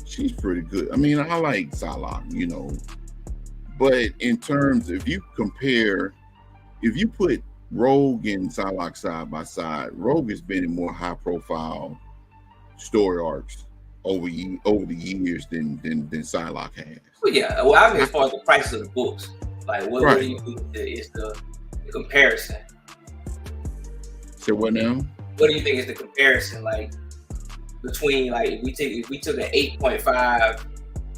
she's pretty good. I like Psylocke, but in terms, if you put Rogue and Psylocke side by side, Rogue has been in more high profile story arcs over the years than Psylocke has. Well, yeah. Well, as far as the price of the books, what do you think is the comparison? So what now? What do you think is the comparison between if we took an 8.5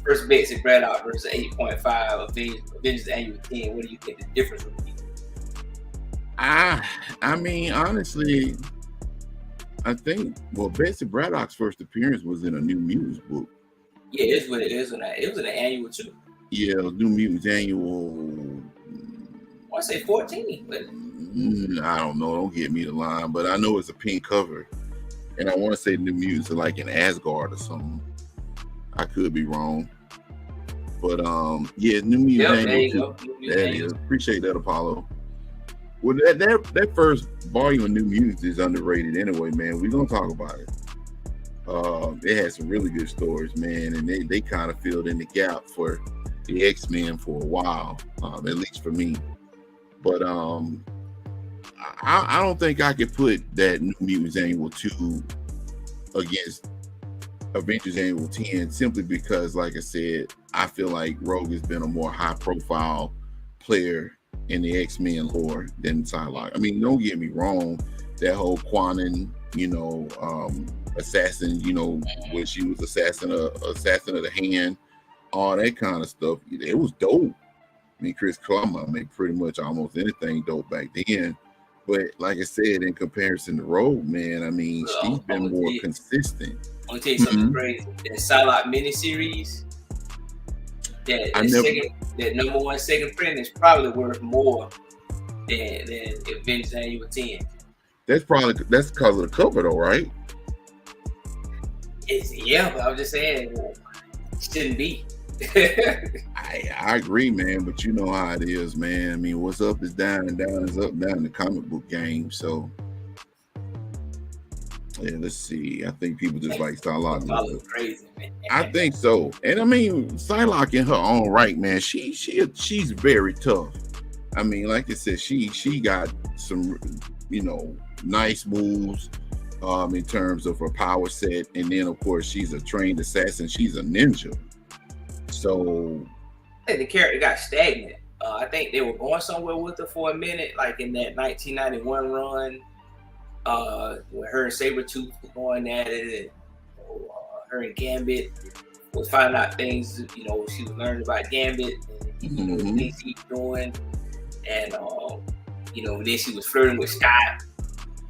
first Betsy Braddock versus 8.5 Avengers Annual 10? What do you think the difference would be? Honestly, I think Betsy Braddock's first appearance was in a New Mutants book. Yeah, it was an annual too. Yeah, New Mutants Annual. I want to say 14, but I don't know. Don't get me the line, but I know it's a pink cover, and I want to say New Mutants are in Asgard or something. I could be wrong, but yeah, New Mutants Annual. That is. Appreciate that, Apollo. Well, that first volume of New Mutants is underrated anyway, man. We're gonna talk about it. It had some really good stories, man, and they kind of filled in the gap for the X-Men for a while, at least for me. But I don't think I could put that New Mutants Annual 2 against Avengers Annual 10, simply because, like I said, I feel like Rogue has been a more high-profile player in the X-Men lore than Psylocke. Don't get me wrong, that whole Quanon, assassin, where she was assassin of the hand, all that kind of stuff. It was dope. Chris Claremont made pretty much almost anything dope back then. But like I said, in comparison to Rogue, man, I mean, she's I'm been more consistent. I'm gonna tell you something crazy. That Psylocke miniseries, that number one second print is probably worth more than Avengers Annual 10. That's because of the cover, though, right? But I'm just saying, it shouldn't be. I agree, man, but you know how it is, man. I mean, what's up is down and down is up, down in the comic book game. So, yeah, let's see. I think people just like Psylocke. Crazy, man. I think so, and I mean, Psylocke in her own right, man. She's very tough. I mean, like I said, she got some, nice moves. In terms of her power set, and then of course she's a trained assassin. She's a ninja. So I think the character got stagnant. I think they were going somewhere with her for a minute, like in that 1991 run, when her and Sabretooth were going at it, and her and Gambit was finding out things. She was learning about Gambit and things he was doing, and then she was flirting with Scott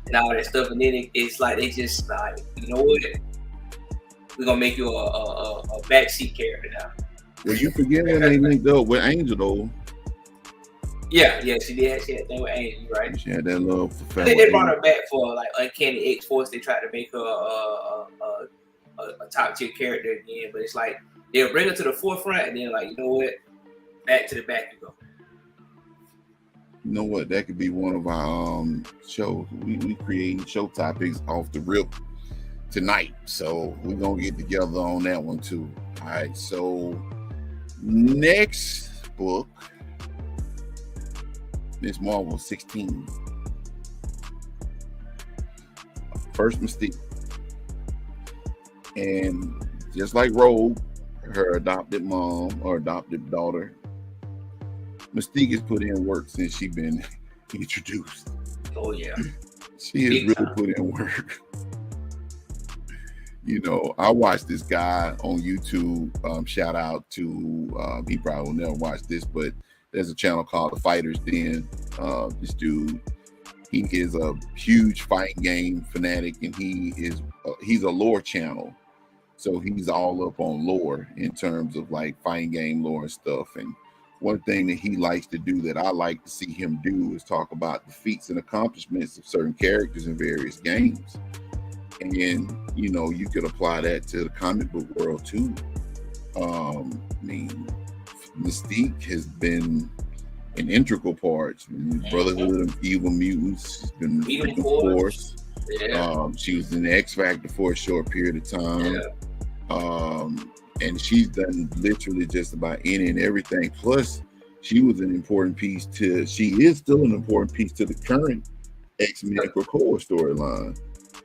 and all that stuff, and then it's like they just like, you know what, we're gonna make you a backseat character now. Well, you forget when they linked up with Angel though. Yeah, she did. She had that thing with Angel, right? She had that love for family. I think they brought her back for like Uncanny X-Force. They tried to make her a top tier character again, but it's like they'll bring her to the forefront, and then like, you know what, back to the back you go. You know what? That could be one of our shows. We creating show topics off the rip tonight. So we're going to get together on that one too. All right. So next book, Miss Marvel 16. First Mystique. And just like Rogue, her adopted mom or adopted daughter, Mystique has put in work since she's been introduced. Oh yeah, she has really put in work. I watched this guy on YouTube. Shout out to he probably will never watch this, but there's a channel called The Fighter's Den. This dude, he is a huge fighting game fanatic, and he's a lore channel, so he's all up on lore in terms of like fighting game lore and stuff. And one thing that he likes to do that I like to see him do is talk about the feats and accomplishments of certain characters in various games. And you could apply that to the comic book world too. I mean, Mystique has been an integral part. Brotherhood of Evil Mutants has been Freedom Force. Yeah. She was in the X Factor for a short period of time. Yeah. And she's done literally just about any and everything. Plus, she is still an important piece to the current X-Men Krakoa storyline.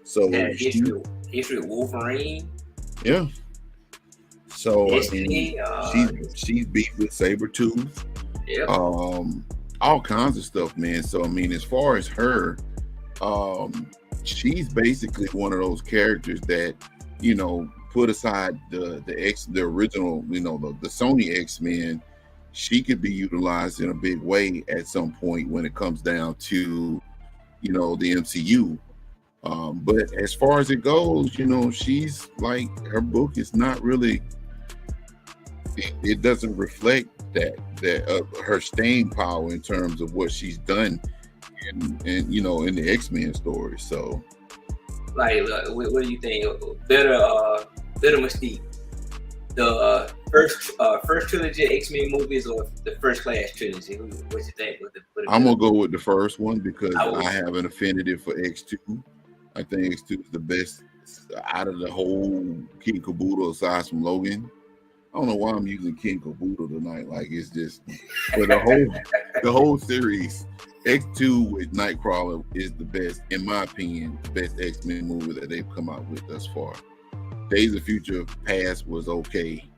So history of Wolverine. Yeah. So she's beat with Sabretooth. Yeah. All kinds of stuff, man. So I mean, as far as her, she's basically one of those characters that, put aside the original, the Sony X-Men, she could be utilized in a big way at some point when it comes down to, the MCU. But as far as it goes, she's like, her book is not really, it doesn't reflect that her staying power in terms of what she's done in the X-Men story. So like, what do you think? Better Mystique, the first trilogy of X-Men movies or the First Class trilogy? What you think? I'm gonna go with the first one because I have an affinity for X2. I think X2 is the best out of the whole King Kabuto aside from Logan. I don't know why I'm using King Kabuto tonight. Like, it's just, but the whole series, X2 with Nightcrawler is the best, in my opinion, the best X-Men movie that they've come out with thus far. Days of Future Past was okay,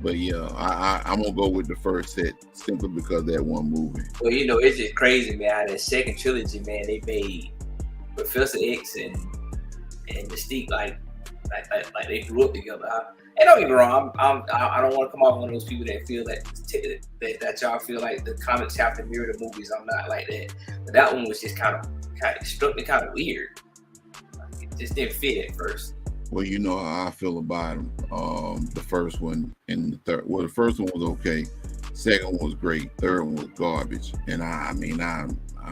but yeah, I'm gonna go with the first set simply because of that one movie. Well, it's just crazy, man. How that second trilogy, man, they made Professor X and Mystique like they grew up together. And don't get me wrong, I don't want to come off one of those people that feel that y'all feel like the comics have to mirror the movies. I'm not like that, but that one was just kind struck me kind of weird. Like, it just didn't fit at first. Well, you know how I feel about him. The first one and the third. Well, the first one was okay. Second one was great. Third one was garbage. And I'm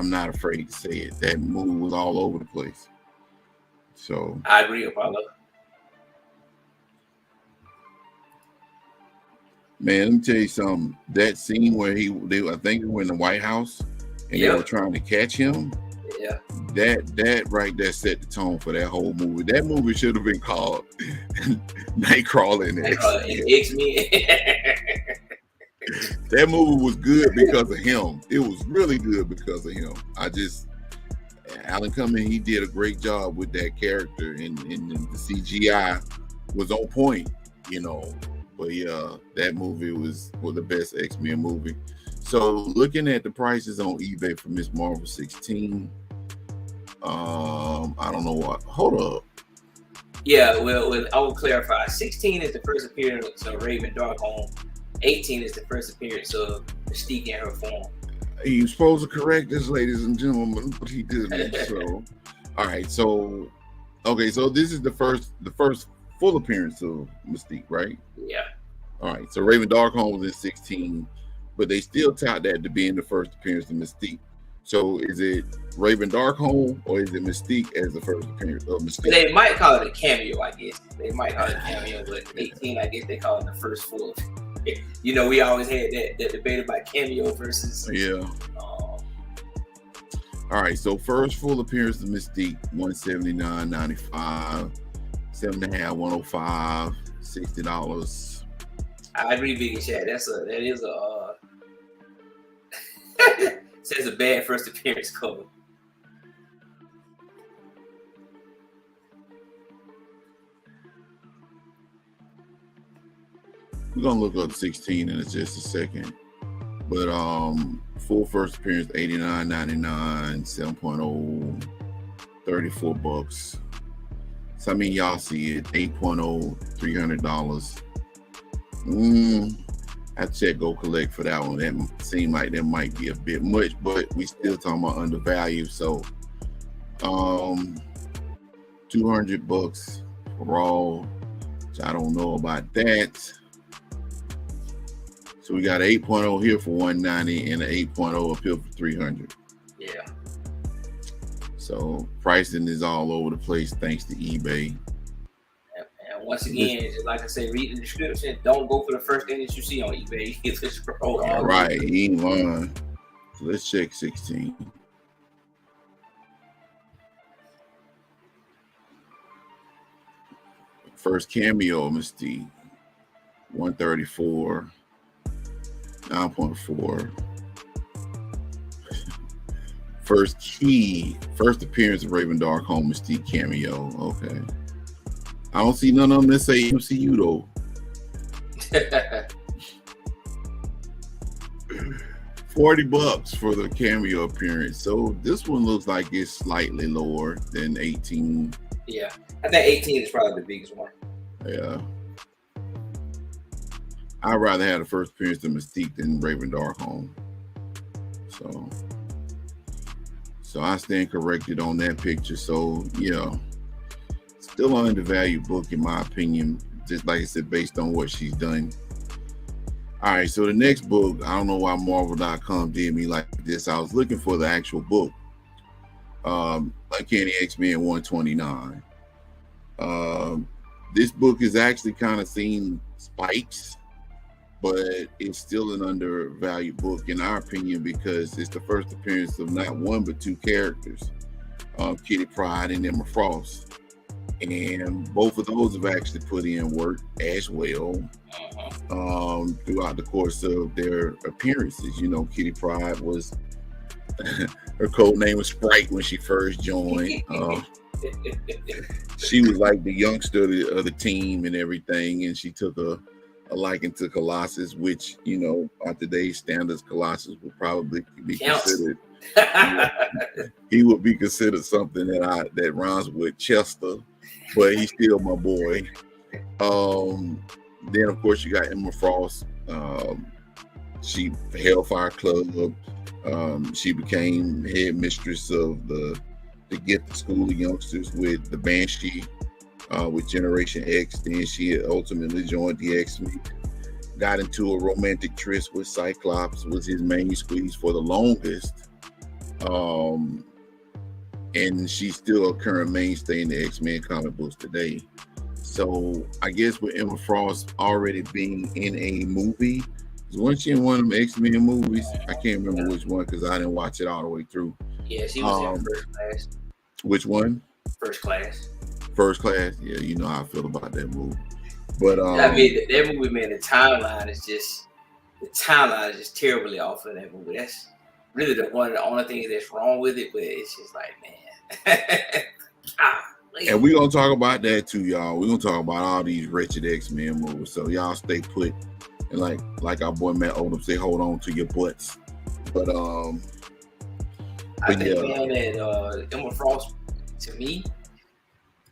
not afraid to say it. That movie was all over the place. So I agree, Apollo. man, let me tell you something. That scene where I think they were in the White House and they were trying to catch him. Yeah. That right there set the tone for that whole movie. That movie should have been called Nightcrawler and X-Men. That movie was good because of him. It was really good because of him. Alan Cumming, he did a great job with that character, and the CGI was on point, you know. But yeah, that movie was the best X-Men movie. So looking at the prices on eBay for Miss Marvel 16, I don't know what. Hold up. Yeah, well, I will clarify. 16 is the first appearance of Raven Darkholme. 18 is the first appearance of Mystique in her form. He was supposed to correct this, ladies and gentlemen, but he didn't. So, all right. So, okay. So this is the first full appearance of Mystique, right? Yeah. All right. So Raven Darkholme was in 16, but they still tout that to being the first appearance of Mystique. So is it Raven Darkholme or is it Mystique as the first appearance of Mystique? They might call it a cameo, I guess. They might call it a cameo, but 18, I guess they call it the first full. You know, we always had that debate about cameo versus. Yeah. All right. So first full appearance of Mystique, $179.95, 7.5, $105, $60. I agree, Biggie Shad. That is says a bad first appearance cover. We're gonna look up 16 in just a second. But full first appearance, $89.99, 7.0, $34. So I mean y'all see it, 8.0, $300. I'd check go collect for that one. That seemed like that might be a bit much, but we still talking about undervalued. So $200 for all, which I don't know about that. So we got an 8.0 here for $190 and an 8.0 up here for $300. Yeah. So pricing is all over the place thanks to eBay. And once again, just like I said, read the description. Don't go for the first thing that you see on eBay. You get this scroll all right, he ain't lying. So let's check 16. First cameo, Mystique, 134. 9.4. First appearance of Raven Darkholme Mystique cameo. Okay. I don't see none of them that say MCU though. $40 for the cameo appearance. So this one looks like it's slightly lower than 18. Yeah. I think 18 is probably the biggest one. Yeah. I'd rather have the first appearance of Mystique than Raven Darkholme. So I stand corrected on that picture. So yeah, still an undervalued book in my opinion. Just like I said, based on what she's done. All right, so the next book, I don't know why Marvel.com did me like this. I was looking for the actual book. Uncanny X-Men 129. This book is actually kind of seen spikes, but it's still an undervalued book in our opinion because it's the first appearance of not one but two characters, Kitty Pryde and Emma Frost, and both of those have actually put in work as well throughout the course of their appearances. You know, Kitty Pryde was her code name was Sprite when she first joined. She was like the youngster of the team and everything, and she took a liking to Colossus, which, you know, by today's standards, Colossus would probably be considered. He would be considered something that rhymes with Chester, but he's still my boy. Then of course you got Emma Frost. She Hellfire Club. She became head mistress of the to get the school of youngsters with the Banshee, with Generation X. Then she ultimately joined the X-Men. Got into a romantic tryst with Cyclops, was his main squeeze for the longest. And she's still a current mainstay in the X-Men comic books today. So I guess with Emma Frost already being in a movie, wasn't she in one of them X-Men movies? I can't remember which one because I didn't watch it all the way through. Yeah, she was in First Class. Which one? First Class. First Class. Yeah, you know how I feel about that movie. But I mean, that movie, man, the timeline is just terribly off of that movie. That's really the only thing that's wrong with it. But it's just like, man. And we're gonna talk about that too, y'all. We're gonna talk about all these wretched X-Men movies. So y'all stay put, and like our boy Matt Odom say, hold on to your butts. But I think, man, that Emma Frost, to me,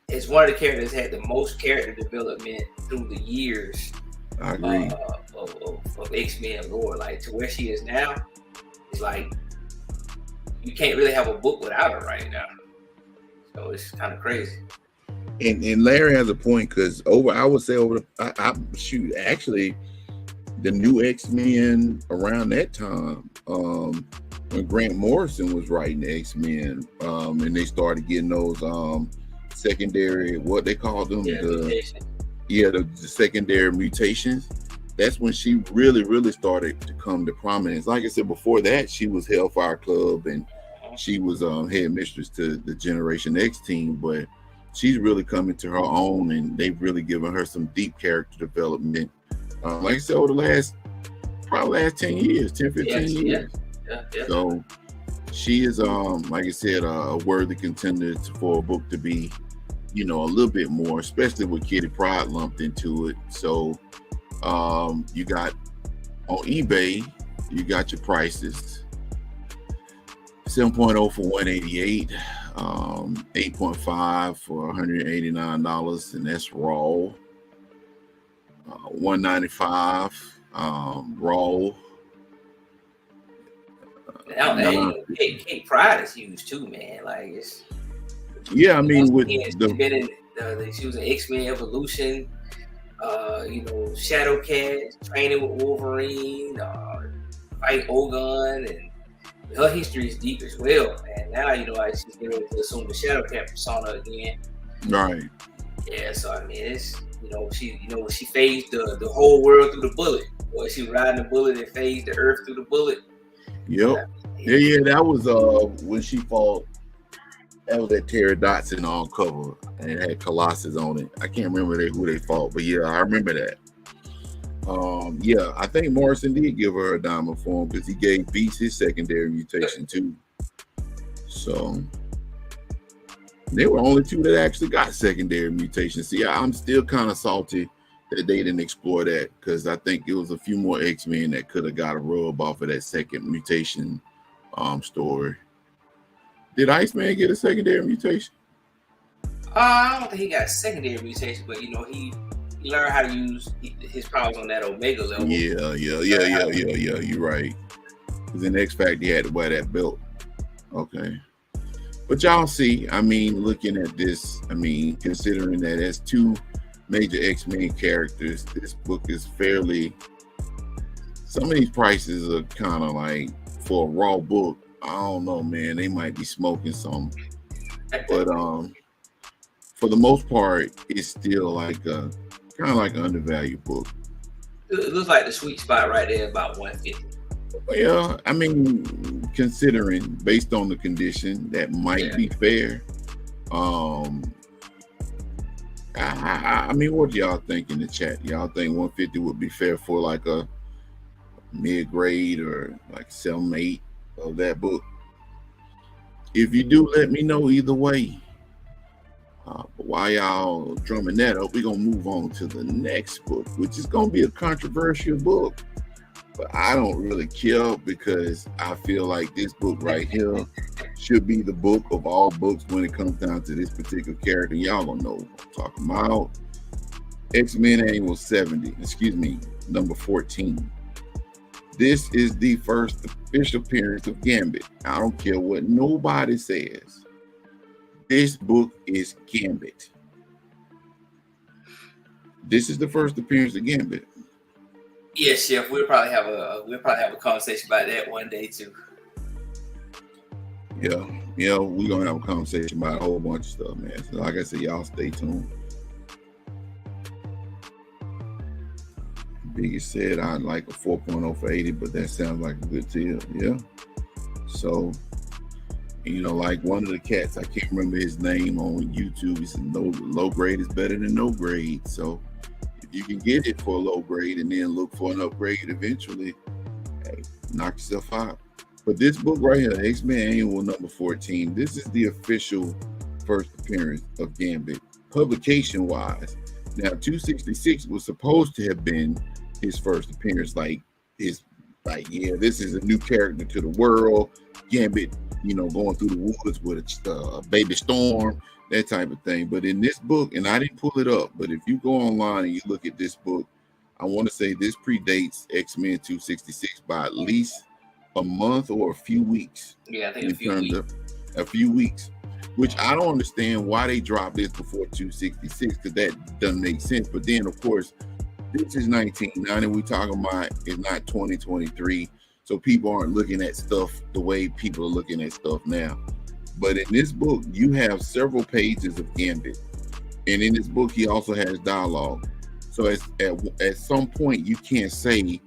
is one of the characters that had the most character development through the years. I agree. Of X-Men lore, like to where she is now, it's like you can't really have a book without her right now. So it's kind of crazy. And Larry has a point because actually the new X-Men around that time, when Grant Morrison was writing the X-Men, and they started getting those secondary, what they called them, the secondary mutations. That's when she really started to come to prominence. Like I said before that, she was Hellfire Club and she was head mistress to the Generation X team, but she's really coming to her own, and they've really given her some deep character development. Like I said, over the last 10 years, 10, 15 years. Yeah. So she is, like I said, a worthy contender for a book to be, a little bit more, especially with Kitty Pryde lumped into it. So you got on eBay, you got your prices. 7.0 for $188, 8.5 for $189, and that's raw. $195 raw. Kate Pryde is huge too, man. Like it's I mean, with she was in X-Men Evolution, Shadowcat, training with Wolverine, fight Ogun, and her history is deep as well. And now, she's getting ready to assume the Shadowcat persona again. Right. Yeah, so I mean, it's she phased the whole world through the bullet. Or she riding the bullet and phased the earth through the bullet. Yep. Yeah, that was when she fought. That was that Terry Dotson on cover, and it had Colossus on it. I can't remember who they fought, but yeah, I remember that. I think Morrison did give her a diamond form because he gave Beast his secondary mutation too. So they were only two that actually got secondary mutations. See, I'm still kind of salty that they didn't explore that because I think it was a few more X-Men that could have got a rub off of that second mutation story. Did Iceman get a secondary mutation? I don't think he got a secondary mutation, but he learned how to use his powers on that Omega level. Yeah. You're right. Because in X Factor, he had to wear that belt. Okay. But y'all see, I mean, looking at this, considering that as two major X-Men characters, this book is fairly. Some of these prices are kind of like for a raw book. I don't know, man. They might be smoking some, but for the most part, it's still like kind of like an undervalued book. It looks like the sweet spot right there, about 150. Yeah, I mean, considering based on the condition, that might be fair. I mean, what do y'all think in the chat? Y'all think 150 would be fair for like a mid-grade or like 7-8 of that book? If you do, let me know either way. But while y'all drumming that up, we're gonna move on to the next book, which is gonna be a controversial book. But I don't really care because I feel like this book right here should be the book of all books when it comes down to this particular character. Y'all don't know what I'm talking about. X-Men Annual 70, number 14. This is the first official appearance of Gambit. I don't care what nobody says. This book is Gambit. This is the first appearance of Gambit. Yes, Chef. We'll probably have a conversation about that one day too. Yeah, we're gonna have a conversation about a whole bunch of stuff, man. So like I said, y'all stay tuned. Biggest said I'd like a 4.0 for 80, but that sounds like a good deal. Yeah. So, like one of the cats, I can't remember his name on YouTube. He said low grade is better than no grade. So if you can get it for a low grade and then look for an upgrade eventually, hey, knock yourself out. But this book right here, X-Men Annual number 14, this is the official first appearance of Gambit, publication-wise. Now, 266 was supposed to have been his first appearance. This is a new character to the world. Gambit, going through the woods with a baby storm, that type of thing. But in this book, and I didn't pull it up, but if you go online and you look at this book, I want to say this predates X-Men 266 by at least a month or a few weeks. Yeah, I think a few weeks, which I don't understand why they dropped this before 266, because that doesn't make sense. But then, of course, this is 1990. We're talking about it's not 2023, so people aren't looking at stuff the way people are looking at stuff now. But in this book, you have several pages of Gambit, and in this book, he also has dialogue. So at some point, you can't say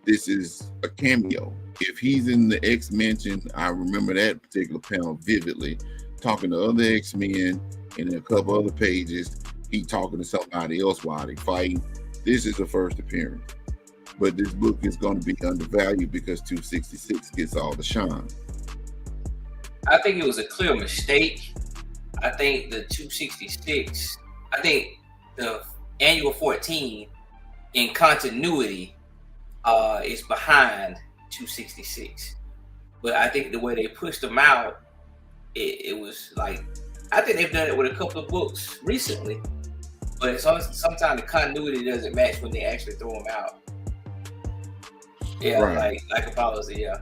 this is a cameo. If he's in the X-Mention, I remember that particular panel vividly, talking to other X-Men, and in a couple other pages, he talking to somebody else while they fighting. This is the first appearance. But this book is going to be undervalued because 266 gets all the shine. I think it was a clear mistake. I think the 266, I think the Annual 14 in continuity is behind 266. But I think the way they pushed them out, it was like, I think they've done it with a couple of books recently. But sometimes the continuity doesn't match when they actually throw them out. Yeah, right. like Apollo said, yeah.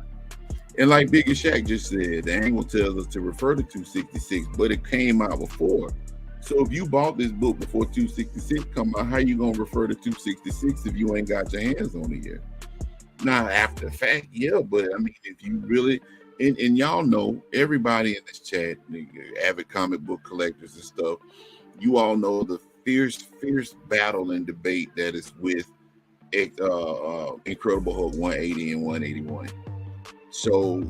And like Big and Shaq just said, the angle tells us to refer to 266, but it came out before. So if you bought this book before 266 come out, how you gonna refer to 266 if you ain't got your hands on it yet? Now, after the fact, yeah, but I mean, if you really, and y'all know, everybody in this chat, avid comic book collectors and stuff, you all know the fierce battle and debate that is with Incredible Hulk 180 and 181. So,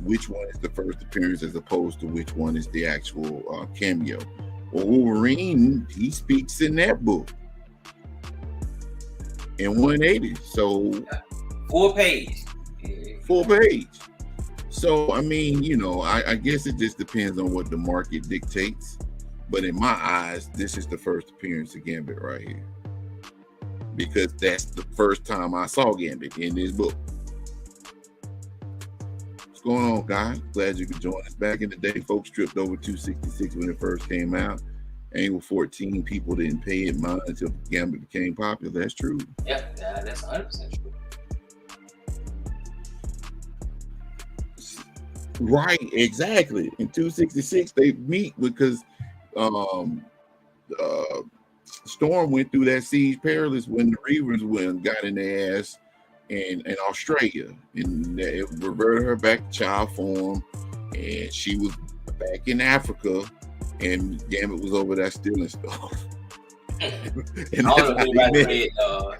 which one is the first appearance as opposed to which one is the actual cameo. Well, Wolverine, he speaks in that book in 180. So, full page. So, I mean, I guess it just depends on what the market dictates. But in my eyes, this is the first appearance of Gambit right here, because that's the first time I saw Gambit in this book. What's going on, guys? Glad you could join us. Back in the day, folks tripped over 266 when it first came out. Annual 14, people didn't pay it mind until Gambit became popular. That's true. Yeah, that's 100% true. Right, exactly. In 266, they meet because Storm went through that Siege Perilous when the Reavers got in their ass in Australia, and it reverted her back to child form, and she was back in Africa, and Gambit was over there stealing stuff. And I don't know if anybody read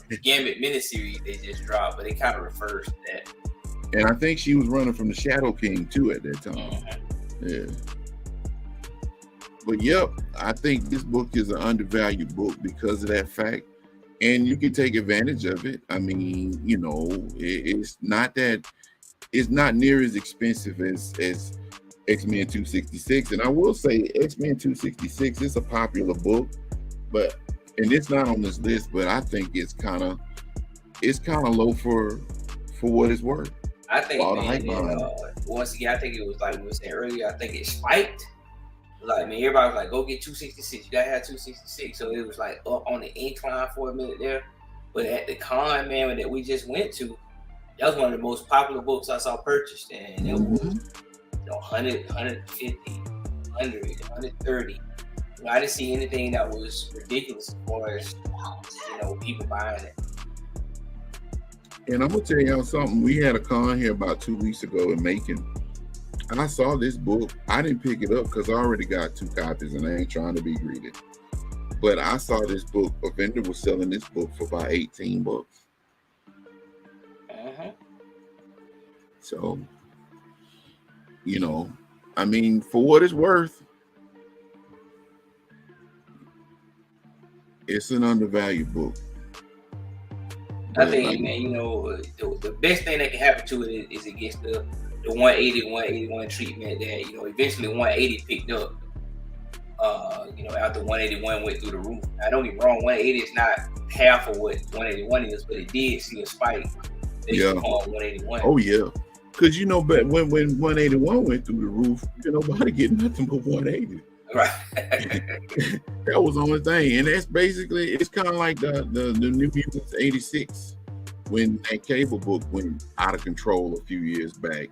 the Gambit miniseries they just dropped, but it kind of refers to that. And I think she was running from the Shadow King too at that time. Mm-hmm. Yeah. But yep, I think this book is an undervalued book because of that fact. And you can take advantage of it. I mean, it's not near as expensive as X-Men 266. And I will say X-Men 266 is a popular book, and it's not on this list, but I think it's kind of low for what it's worth. I think, once again, I think it was like we were saying earlier, I think it spiked. Like, man, everybody was like, go get 266. You gotta have 266. So it was like up on the incline for a minute there. But at the con, man, that we just went to, that was one of the most popular books I saw purchased. And it was 100, 150, 130. I didn't see anything that was ridiculous as far as people buying it. And I'm gonna tell y'all something. We had a con here about 2 weeks ago in Macon, and I saw this book. I didn't pick it up because I already got 2 copies, and I ain't trying to be greedy. But I saw this book. A vendor was selling this book for about $18. So, I mean, for what it's worth, it's an undervalued book. I think, man, the best thing that can happen to it is it gets the 180, 181 treatment that, eventually 180 picked up, after 181 went through the roof. I don't get me wrong, 180 is not half of what 181 is, but it did see a spike based on 181. Oh, yeah. Because, but when 181 went through the roof, nobody get nothing but 180. Right. That was the only thing. And that's basically, it's kind of like the New Mutants 86 when that cable book went out of control a few years back.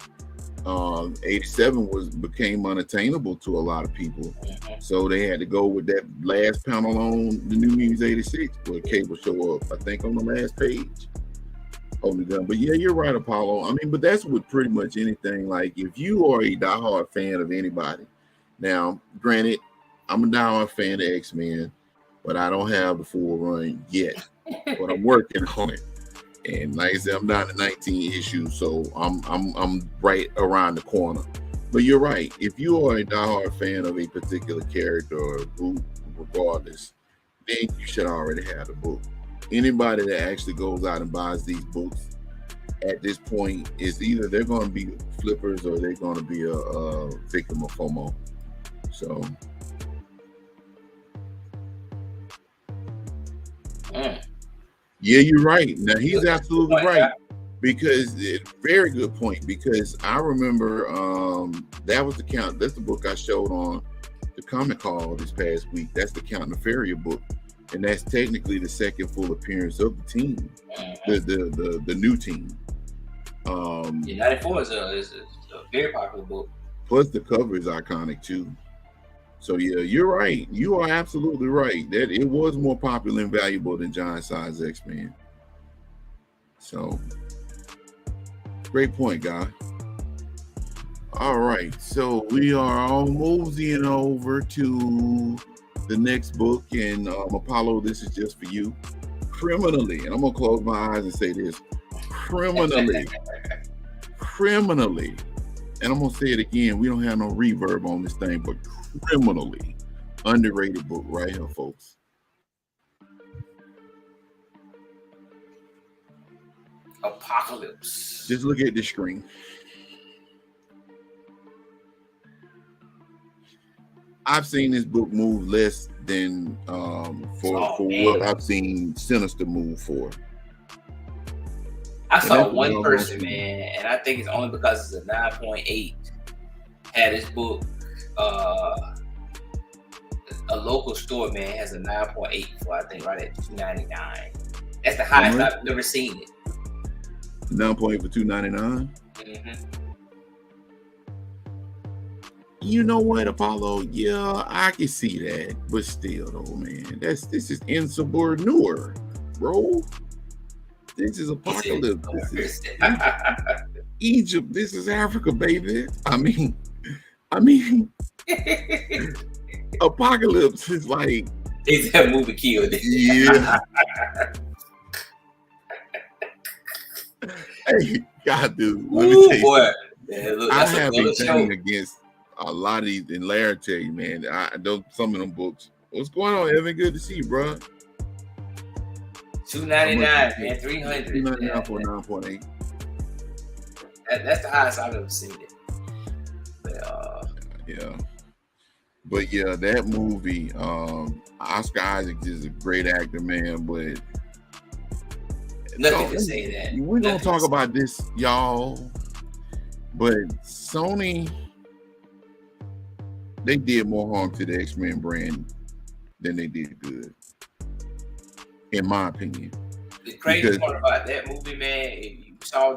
87 became unattainable to a lot of people. So they had to go with that last panel on the New Mutants 86 where cable show up, I think, on the last page. Only done. But yeah, you're right, Apollo. I mean, but that's with pretty much anything. Like if you are a diehard fan of anybody, now, granted, I'm a diehard fan of X-Men, but I don't have the full run yet. But I'm working on it. And like I said, I'm down to 19 issues, so I'm right around the corner. But you're right. If you are a diehard fan of a particular character or group, regardless, then you should already have the book. Anybody that actually goes out and buys these books at this point is either they're going to be flippers or they're going to be a victim of FOMO. So, yeah, you're right. Now he's absolutely right because very good point. Because I remember that was that's the book I showed on the Comic Call this past week. That's the Count Nefaria book, and that's technically the second full appearance of the team, the new team. 94 is a very popular book. Plus the cover is iconic too. So yeah, you're right. You are absolutely right that it was more popular and valuable than Giant Size X-Men. So great point, guy. All right, so we are all moseying over to the next book, and Apollo, this is just for you. Criminally, and I'm gonna close my eyes and say this: criminally, and I'm gonna say it again. We don't have no reverb on this thing, but criminally underrated book right here, folks. Apocalypse. Just look at the screen. I've seen this book move less than for what I've seen Sinister move for. I saw one person, man, and I think it's only because it's a 9.8. Had this book, a local store, man, has a 9.8 for, I think, right at $2.99. That's the highest I've ever seen it. 9.8 for $2.99. Mm-hmm. You know what, Apollo? Yeah, I can see that, but still, though, man, this is insubordinate, bro. This is Apocalypse. This is Egypt. This is Africa, baby. I mean, Apocalypse is like. Is that movie killed? Yeah. Hey, God, dude. Let me tell you. Boy. Man, look, I have a thing against a lot of these, and Larry tell you, man, some of them books. What's going on, Evan? Good to see you, bro. $2.99, man, $300. $2.99 for 9.8. That's the highest I've ever seen it. But, yeah. But yeah, that movie, Oscar Isaac is a great actor, man, but nothing to say that. We're going to talk about this, y'all, but Sony, they did more harm to the X-Men brand than they did good, in my opinion. The crazy part about that movie, man, you saw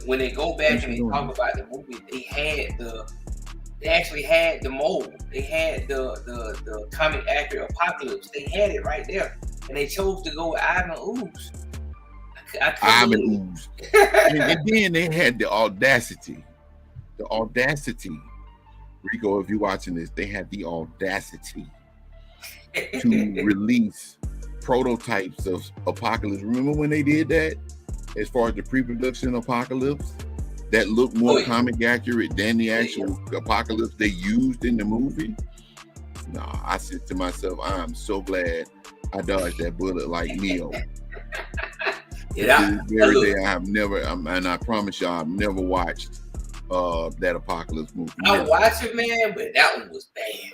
when they go back and they talk about the movie, they had they actually had the mold. They had the comic accurate Apocalypse. They had it right there, and they chose to go with Ivan Ooze. Ivan Ooze. And then they had the audacity. Rico, if you're watching this, they had the audacity to release prototypes of Apocalypse. Remember when they did that? As far as the pre-production Apocalypse, that looked more comic accurate than the actual Apocalypse they used in the movie. Nah, I said to myself, I'm so glad I dodged that bullet like Neo. Yeah, very day I have never, and I promise y'all, I've never watched that Apocalypse movie. I watched it, man, but that one was bad.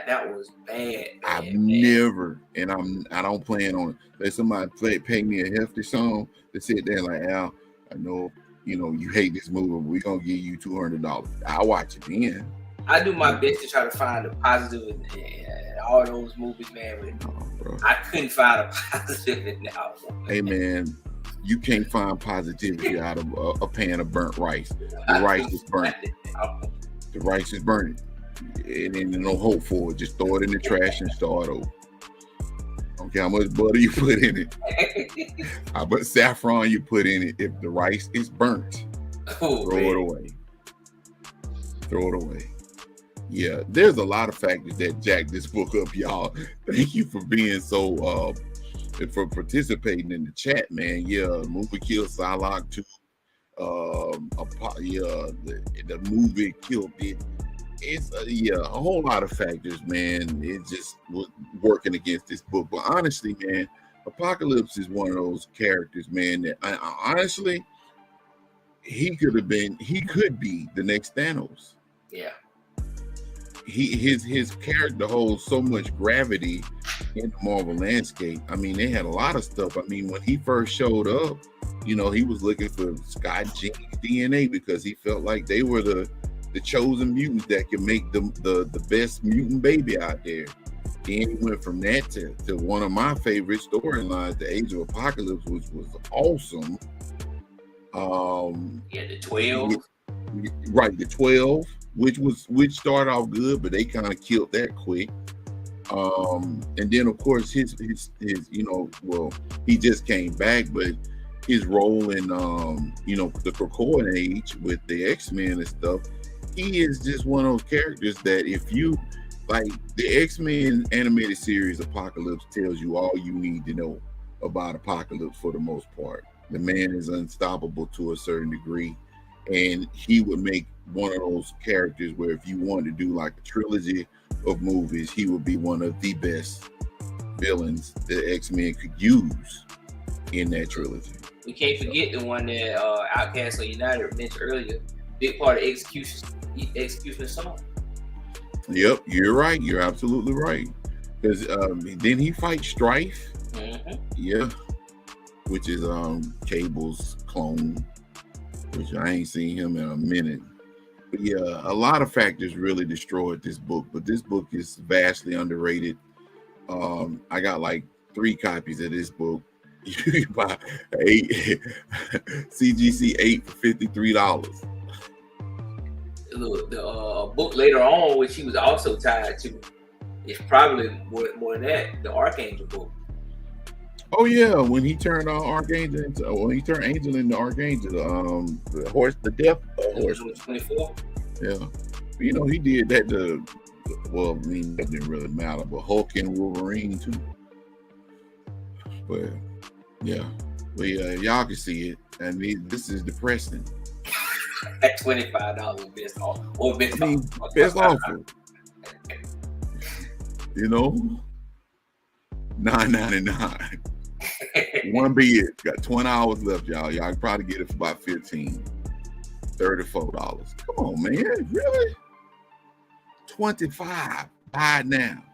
That was bad. I've never, and I don't plan on it. Let somebody pay me a hefty song to sit there like, Al, I know, you hate this movie, but we're gonna give you $200. I'll watch it then. I do my best to try to find the positive in all those movies, man. But I couldn't find a positive in that one. Hey, man, you can't find positivity out of a pan of burnt rice. The rice is burnt. The rice is burnt. And ain't no hope for it. Just throw it in the trash and start over. I don't care how much butter you put in it. How much saffron you put in it. If the rice is burnt, throw it away. Throw it away. Yeah, there's a lot of factors that jack this book up, y'all. Thank you for being so for participating in the chat, man. Yeah, movie killed Psylocke too. The movie killed it. It's a whole lot of factors, man. It just was working against this book. But honestly, man, Apocalypse is one of those characters, man, that I honestly, he could be the next Thanos. Yeah. His character holds so much gravity in the Marvel landscape. I mean, they had a lot of stuff. I mean, when he first showed up, he was looking for Scott Jean's DNA because he felt like they were the chosen mutants that could make the best mutant baby out there. Then he went from that to one of my favorite storylines, the Age of Apocalypse, which was awesome. The 12. Right, the 12, which started off good, but they kind of killed that quick. And then of course his he just came back, but his role in the Krakoan Age with the X-Men and stuff, he is just one of those characters that if you like, the X-Men animated series Apocalypse tells you all you need to know about Apocalypse for the most part. The man is unstoppable to a certain degree, and he would make one of those characters where if you wanted to do like a trilogy of movies, he would be one of the best villains the X-Men could use in that trilogy. We can't forget the one that Outcast or United mentioned earlier. Big part of Execution Song. Yep, you're right. You're absolutely right. Because didn't he fight Strife? Mm-hmm. Yeah, which is Cable's clone, which I ain't seen him in a minute. But yeah, a lot of factors really destroyed this book, but this book is vastly underrated. I got like 3 copies of this book. You can buy 8 CGC 8 for $53. The book later on, which he was also tied to, is probably more than that, the Archangel book. Oh yeah, when he turned Archangel Angel into Archangel, the death horse. 24. Yeah, he did that to. Well, I mean, that didn't really matter, but Hulk and Wolverine too. But yeah, y'all can see it. I mean, this is depressing. At $25 best offer or best offer. $9.99. One bid, got 20 hours left, y'all. Y'all can probably get it for about $15, $34. Come on, man, really? 25. Buy it now.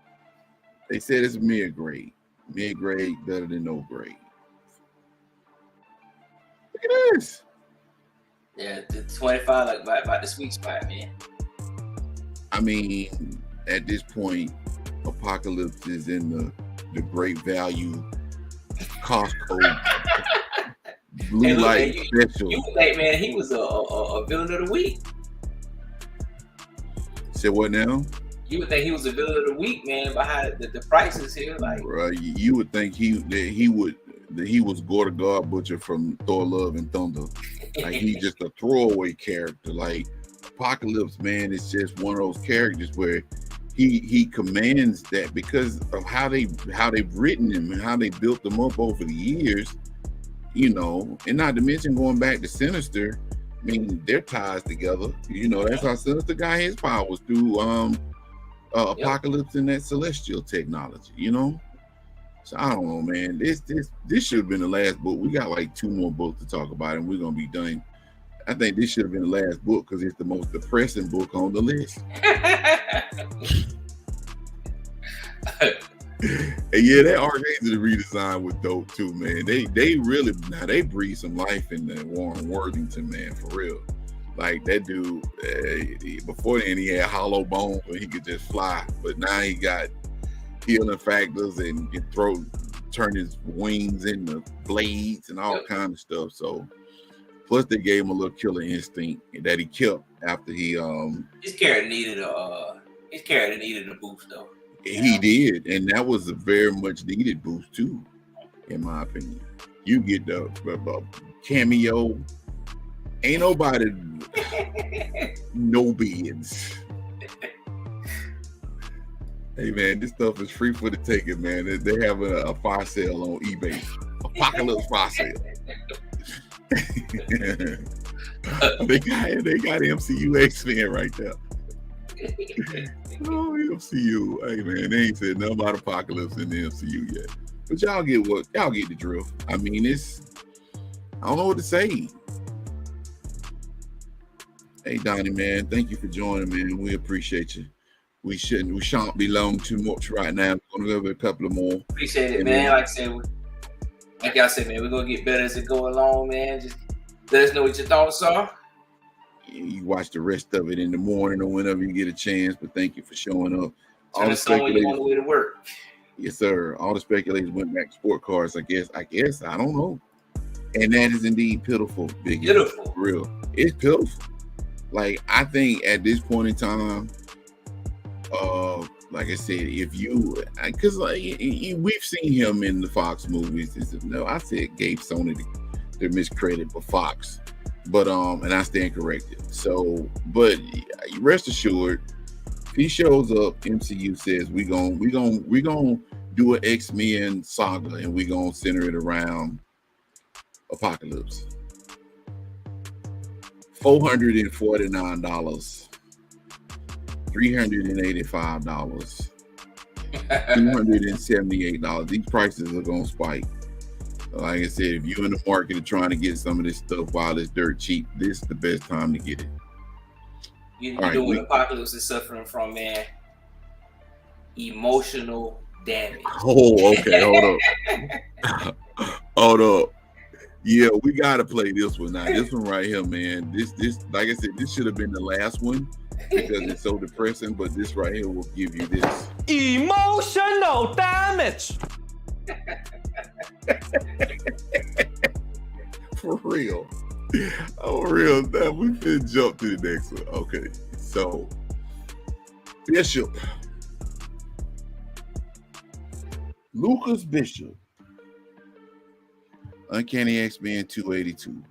They said it's mid grade. Mid grade better than no grade. Look at this. Yeah, the 25 like about the sweet spot, man. I mean, at this point, Apocalypse is in the great value Costco blue light special. You think, man, he was a villain of the week. Said what now? You would think he was the villain of the week, man, behind the prices here. Like, you would think he was Gorda God Butcher from Thor: Love and Thunder. Like he's just a throwaway character. Like Apocalypse, man, is just one of those characters where he commands that because of how they've written him and how they built them up over the years, you know, and not to mention going back to Sinister. I mean, their ties together. You know, that's how Sinister got his powers through Apocalypse and that celestial technology. You know, so I don't know, man. This should have been the last book. We got like 2 more books to talk about, and we're gonna be done. I think this should have been the last book because it's the most depressing book on the list. And yeah, that Archangel redesign was dope too, man. They really they breathed some life in the Warren Worthington, man, for real. Like that dude, before then he had hollow bones where he could just fly, but now he got healing factors and turn his wings into blades and all kind of stuff. So plus they gave him a little killer instinct that he kept after he his character needed a boost though. He did, and that was a very much needed boost too, in my opinion. You get the cameo. Ain't nobody no bids. Hey man, this stuff is free for the taking, man. They have a fire sale on eBay. Apocalypse fire sale. They got MCU X-Men right there. Oh, MCU. Hey man, they ain't said nothing about Apocalypse in the MCU yet. But y'all get the drift. I mean, I don't know what to say. Hey Donnie, man, thank you for joining, man. We appreciate you. We shan't be long too much right now. We're gonna go over a couple of more. Appreciate it, man. Like y'all said, man, we're gonna get better as it go along, man. Just let us know what your thoughts are. You watch the rest of it in the morning or whenever you get a chance. But thank you for showing up. All the speculators on the way to work. Yes, sir. All the speculators went back to sport cars. I guess. I don't know. And that is indeed pitiful, Biggie. Pitiful. For real. It's pitiful. Like I think at this point in time, like I said, because we've seen him in the Fox movies. I said gave Sony the miscredit for Fox. But and I stand corrected. So, but rest assured, if he shows up, MCU says we gonna do an X-Men saga and we gonna center it around Apocalypse. $449, $385, $278. These prices are gonna spike. Like I said, if you're in the market and trying to get some of this stuff while it's dirt cheap, this is the best time to get it. You know what Apocalypse is suffering from, man? Emotional damage. Oh, okay. Hold up. Yeah, we gotta play this one now. This one right here, man. This, like I said, this should have been the last one because it's so depressing. But this right here will give you this emotional damage. For real. Oh, real. Now we can jump to the next one. Okay, so Bishop, Lucas Bishop, Uncanny X-Men 282,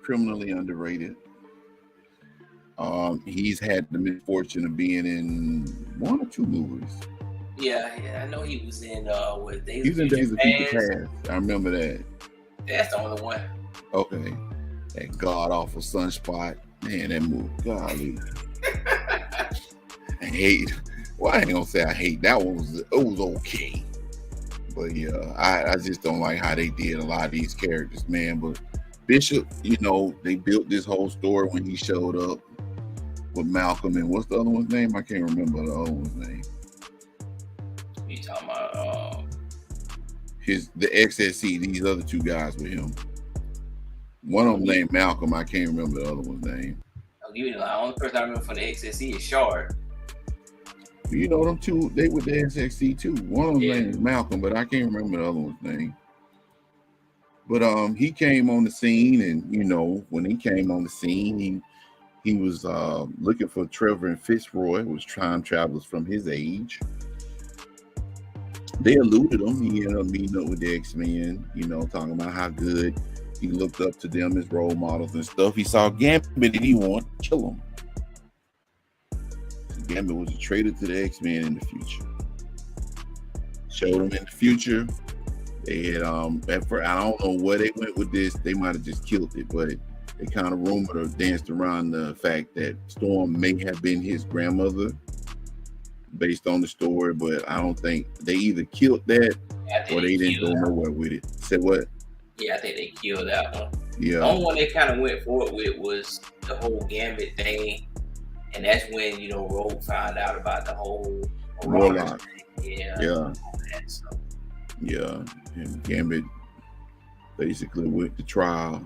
criminally underrated. He's had the misfortune of being in 1 or 2 movies. Yeah, I know he was in Days of Future Past. I remember that. That's the only one. Okay. That god awful Sunspot. Man, that movie. Golly. I hate. Well, I ain't gonna say I hate that one. It was okay. But yeah, I just don't like how they did a lot of these characters, man. But Bishop, they built this whole story when he showed up with Malcolm and what's the other one's name? I can't remember the other one's name. You talking about the XSC, these other 2 guys with him. One of them named Malcolm, I can't remember the other one's name. I'll give you the only person I remember from the XSC is Shard. Them 2, they with the XSC too. One of them named Malcolm, but I can't remember the other one's name. But he came on the scene, and when he came on the scene, He was looking for Trevor and Fitzroy, was time travelers from his age. They eluded him. He ended up meeting up with the X-Men, talking about how good he looked up to them as role models and stuff. He saw Gambit and he wanted to kill him. So Gambit was a traitor to the X-Men in the future. Showed him in the future. They had I don't know where they went with this. They might have just killed it, but they kind of rumored or danced around the fact that Storm may have been his grandmother based on the story, but I don't think they either killed that or they didn't go nowhere with it. Said what? Yeah, I think they killed that one. Yeah. The only one they kind of went forward with was the whole Gambit thing, and that's when Rogue found out about the whole Warlock. Yeah. Yeah, and Gambit basically went to trial.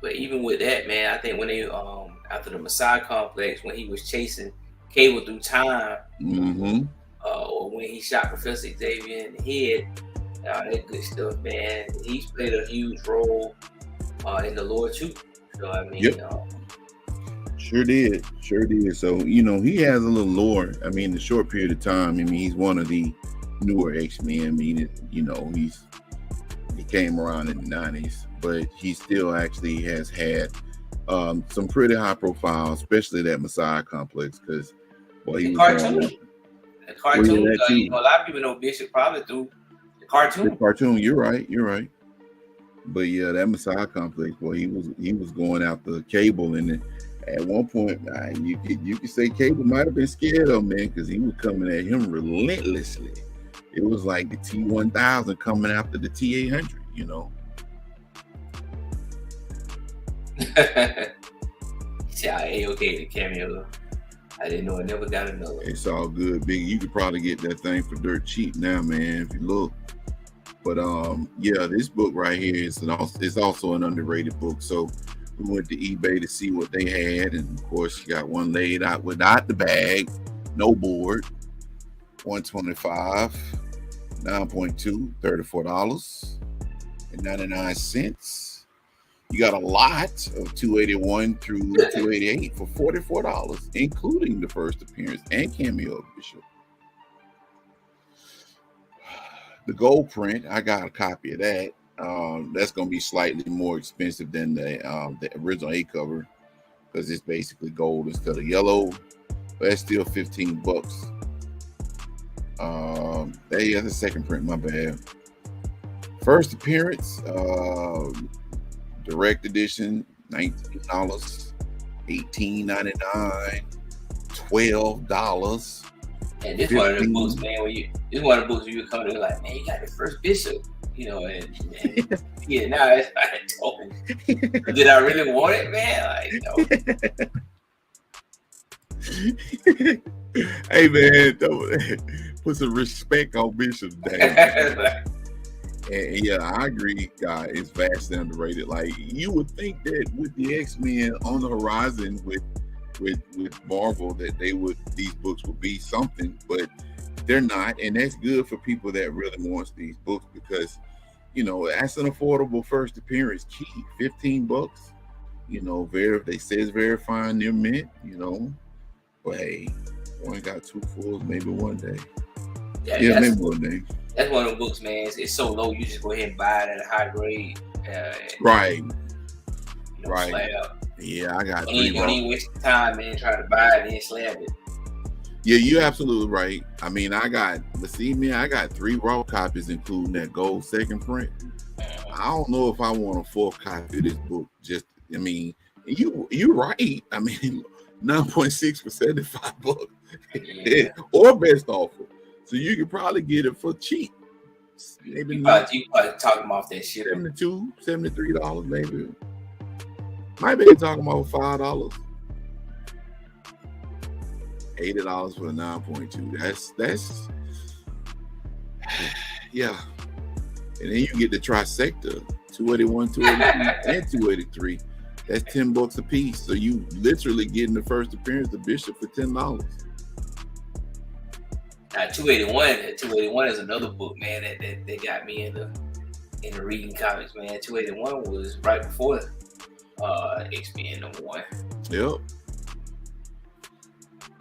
But even with that, man, I think when they after the Messiah complex, when he was chasing Cable through time, or when he shot Professor Xavier in the head, that good stuff, man. He's played a huge role in the lore too. So I mean, Sure did. So he has a little lore. I mean, the short period of time. I mean, he's one of the newer X-Men. I mean, he came around in the 90s, but he still actually has had some pretty high profile, especially that Messiah complex, because he was cartoon. The cartoon. a lot of people know Bishop probably through the cartoon. The cartoon. You're right. But yeah, that Messiah complex, he was going after Cable, and at one point, you could say Cable might have been scared of him, man, because he was coming at him relentlessly. It was like the T-1000 coming after the T-800, Yeah, A-OK, the cameo. I didn't know I never got another. It's all good, Big. You could probably get that thing for dirt cheap now, man, if you look. But this book right here is also an underrated book. So we went to eBay to see what they had, and of course, you got one laid out without the bag, no board, $125, 9.2, $34.99. You got a lot of 281 through 288 for $44, including the first appearance and cameo of Bishop. The gold print, I got a copy of that. That's going to be slightly more expensive than the original A cover because it's basically gold instead of yellow, but it's still $15. That's the second print, my bad. First appearance, direct edition, $19, $18.99, $12. And this one of the books, man, this one of the books where you come to like, man, you got the first Bishop, now it's like, oh, did I really want it, man? Like, no. Hey, man, put some respect on Bishop's name. And yeah, I agree, guys. It's vastly underrated. Like, you would think that with the X-Men on the horizon with Marvel, that these books would be something, but they're not, and that's good for people that really wants these books because that's an affordable first appearance key. $15. They say it's verifying their mint. But hey, one got two fulls, maybe one day. Yeah, maybe one day. That's one of the books, man. It's so low, you just go ahead and buy it at a high grade. Right. Slab. Yeah, I got three. Don't even waste time, man. Try to buy it and then slab it. Yeah, you're absolutely right. I mean, I got 3 raw copies, including that gold second print. I don't know if I want a fourth copy of this book. You're right. I mean, 9.6 for $75. Yeah. Or best offer. So you could probably get it for cheap. Maybe you probably talking about that shit. $72, $73, maybe. Might be talking about $5. $80 for a 9.2. That's yeah. And then you get the trifecta, 281, 283, and 283. That's $10 a piece. So you literally getting the first appearance of Bishop for $10. Now 281 is another book, man, that got me in the reading comics, man. 281 was right before X-Men #1. Yep.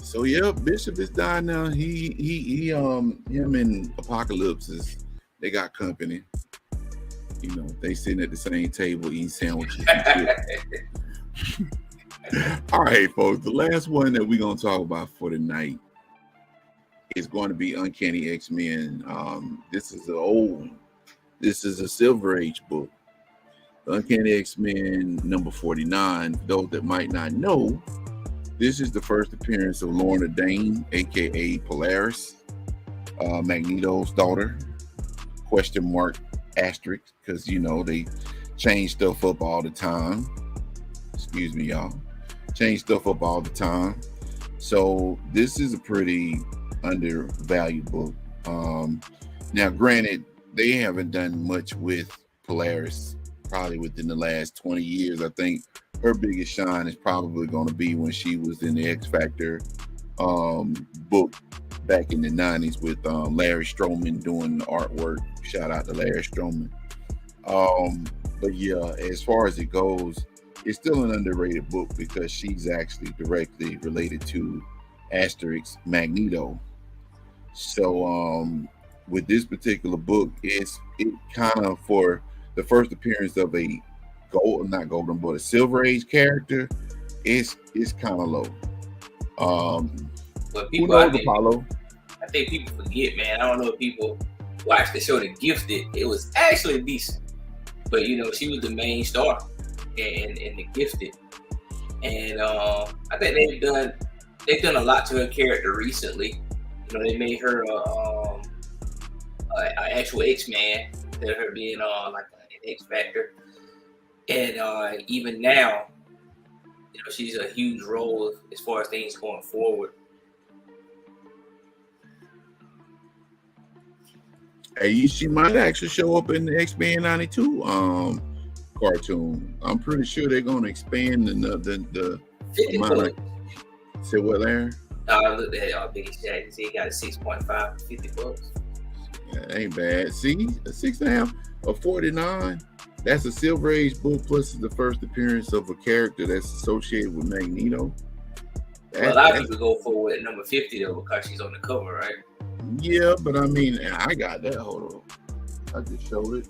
So yeah, Bishop is dying now. Him and Apocalypse they got company. You know, they sitting at the same table eating sandwiches and shit. All right, folks. The last one that we're gonna talk about for tonight is going to be Uncanny X-Men. This is a Silver Age book. Uncanny X-Men number 49. For those that might not know, this is the first appearance of Lorna Dane, aka Polaris, Magneto's daughter. Question mark asterisk, because you know they change stuff up all the time. Excuse me, y'all. Change stuff up all the time. So this is a pretty undervalued book. Now, granted, they haven't done much with Polaris probably within the last 20 years. I think her biggest shine is probably going to be when she was in the X Factor book back in the 90s with Larry Stroman doing the artwork. Shout out to Larry Stroman. But yeah, as far as it goes, it's still an underrated book because she's actually directly related to Asterix Magneto. So with this particular book, it kind of, for the first appearance of a a Silver Age character, it's kind of low. But Who people, knows, Apollo? I think people forget, man. I don't know if people watched the show The Gifted. It was actually decent, but you know, she was the main star in The Gifted, and I think they've done a lot to her character recently. You know, they made her an actual X-Man, instead of her being like an X Factor, and even now, you know, she's a huge role as far as things going forward. Hey, she might actually show up in the X-Men 92 cartoon. I'm pretty sure they're going to expand the 50 amount bucks. of. Say what, Larry? I looked at Biggest Jack. He got a 6.5 for 50 bucks. Yeah, ain't bad. See, a 6.5, a 49. That's a Silver Age book, plus the first appearance of a character that's associated with Magneto. Well, a lot of people go forward at number 50 though, because she's on the cover, right? Yeah, but I mean, I got that. Hold on, I just showed it.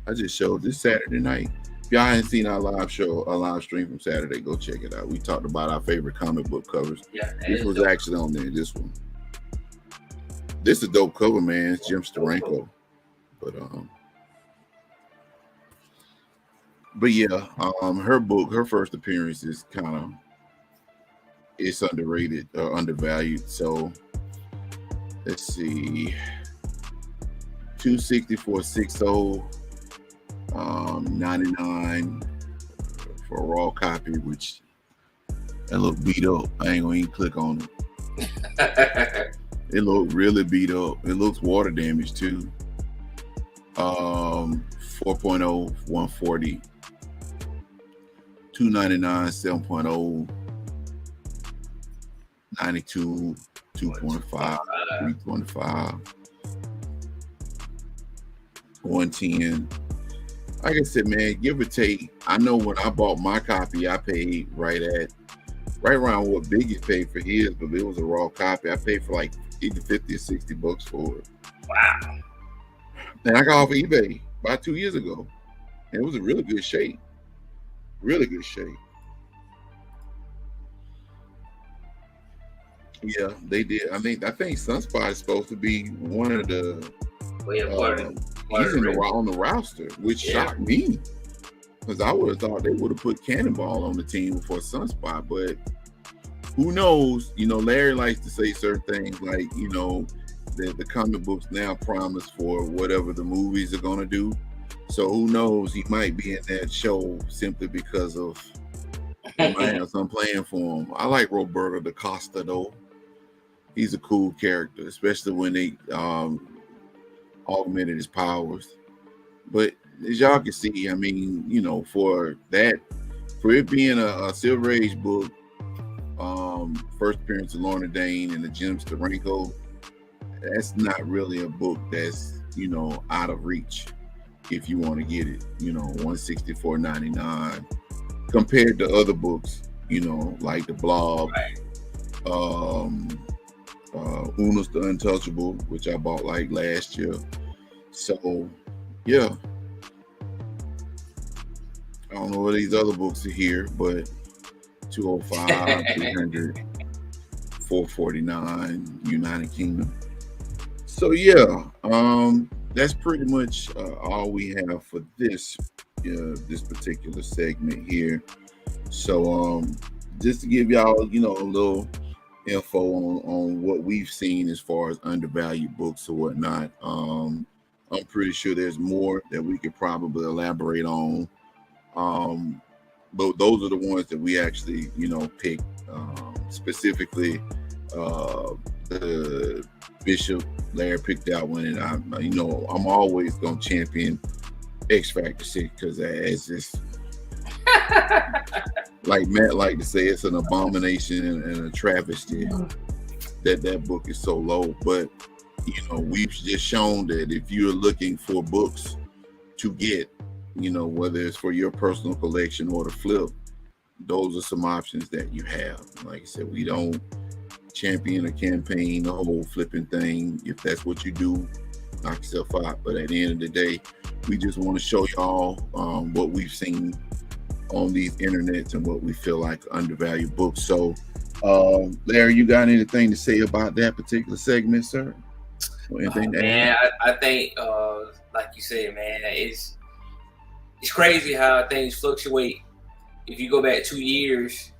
I just showed this Saturday night. If y'all ain't seen our live stream from Saturday, go check it out. We talked about our favorite comic book covers. Yeah, this was dope. Actually on there. This one. This is a dope cover, man. It's Jim Steranko. But yeah, her first appearance is it's underrated or undervalued. So let's see, 264.60, 99 for a raw copy, which that look beat up. I ain't gonna even click on it. It looked really beat up. It looks water damaged too. 4.0, 140. 299, 7.0, 92, 2.5, 3.5, 110. Like I said, man, give or take. I know when I bought my copy, I paid right around what Biggie paid for his, but it was a raw copy. I paid for like either 50 or 60 bucks for it. Wow. And I got off of eBay about 2 years ago. And it was a really good shape. Really good shape. Yeah, they did. I think Sunspot is supposed to be one of the. He's on the roster, which shocked me, because I would have thought they would have put Cannonball on the team before Sunspot. But who knows? You know, Larry likes to say certain things like, you know, the comic books now promise for whatever the movies are gonna do. So who knows? He might be in that show simply because of he might have some playing for him. I like Roberto da Costa though. He's a cool character, especially when they augmented his powers. But as y'all can see, I mean, you know, for it being a Silver Age book, first appearance of Lorna Dane and the Jim Steranko, that's not really a book that's, you know, out of reach if you want to get it. You know, $164.99 compared to other books, you know, like the Blob, Right. Una's the Untouchable, which I bought like last year. So yeah, I don't know what these other books are here, but 205, 300, 449, United Kingdom. So yeah, that's pretty much all we have for this particular segment here. So just to give y'all, you know, a little info on what we've seen as far as undervalued books or whatnot. I'm pretty sure there's more that we could probably elaborate on. But those are the ones that we actually, you know, picked. Specifically, the Bishop Larry picked that one, and I'm always gonna champion X Factor 6 because it's just like Matt like to say, it's an abomination and a travesty that book is so low. But you know, we've just shown that if you're looking for books to get, you know, whether it's for your personal collection or to flip, those are some options that you have. Like I said, we don't champion a campaign, the whole flipping thing. If that's what you do, knock yourself out. But at the end of the day, we just want to show y'all what we've seen on these internets and what we feel like undervalued books. So Larry, you got anything to say about that particular segment, sir? Or anything to add? Man, I think like you said, man, it's crazy how things fluctuate. If you go back 2 years,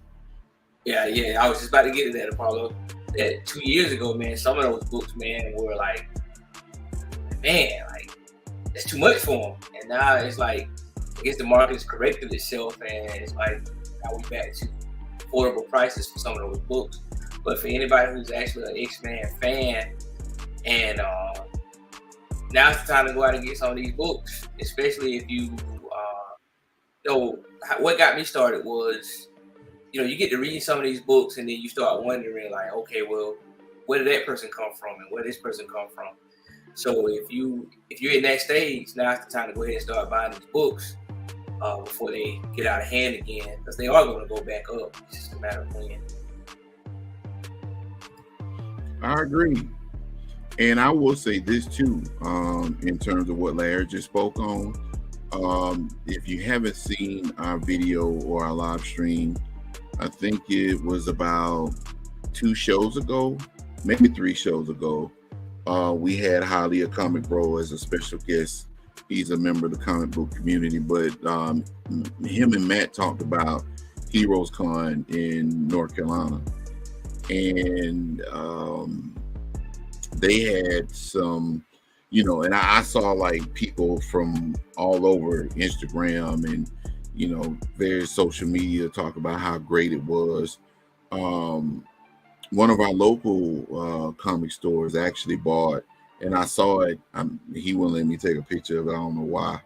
yeah, I was just about to get to that, Apollo. That 2 years ago, man, some of those books, man, were like, man, like it's too much for them. And now it's like, I guess the market's corrected itself, and it's like now we back to affordable prices for some of those books. But for anybody who's actually an X-Men fan, and now's the time to go out and get some of these books, especially if you. What got me started was, you know, you get to read some of these books and then you start wondering, like, okay, well, where did that person come from and where this person come from? So if you're in that stage, now's the time to go ahead and start buying these books before they get out of hand again, because they are going to go back up. It's just a matter of when. I agree. And I will say this too, in terms of what Larry just spoke on. If you haven't seen our video or our live stream, I think it was about 2 shows ago, maybe 3 shows ago. We had Halia Comic Bro as a special guest. He's a member of the comic book community, but him and Matt talked about Heroes Con in North Carolina. And they had some, you know, and I saw like people from all over Instagram and, you know, various social media talk about how great it was. One of our local comic stores actually bought, and I saw it. He wouldn't let me take a picture of it. I don't know why,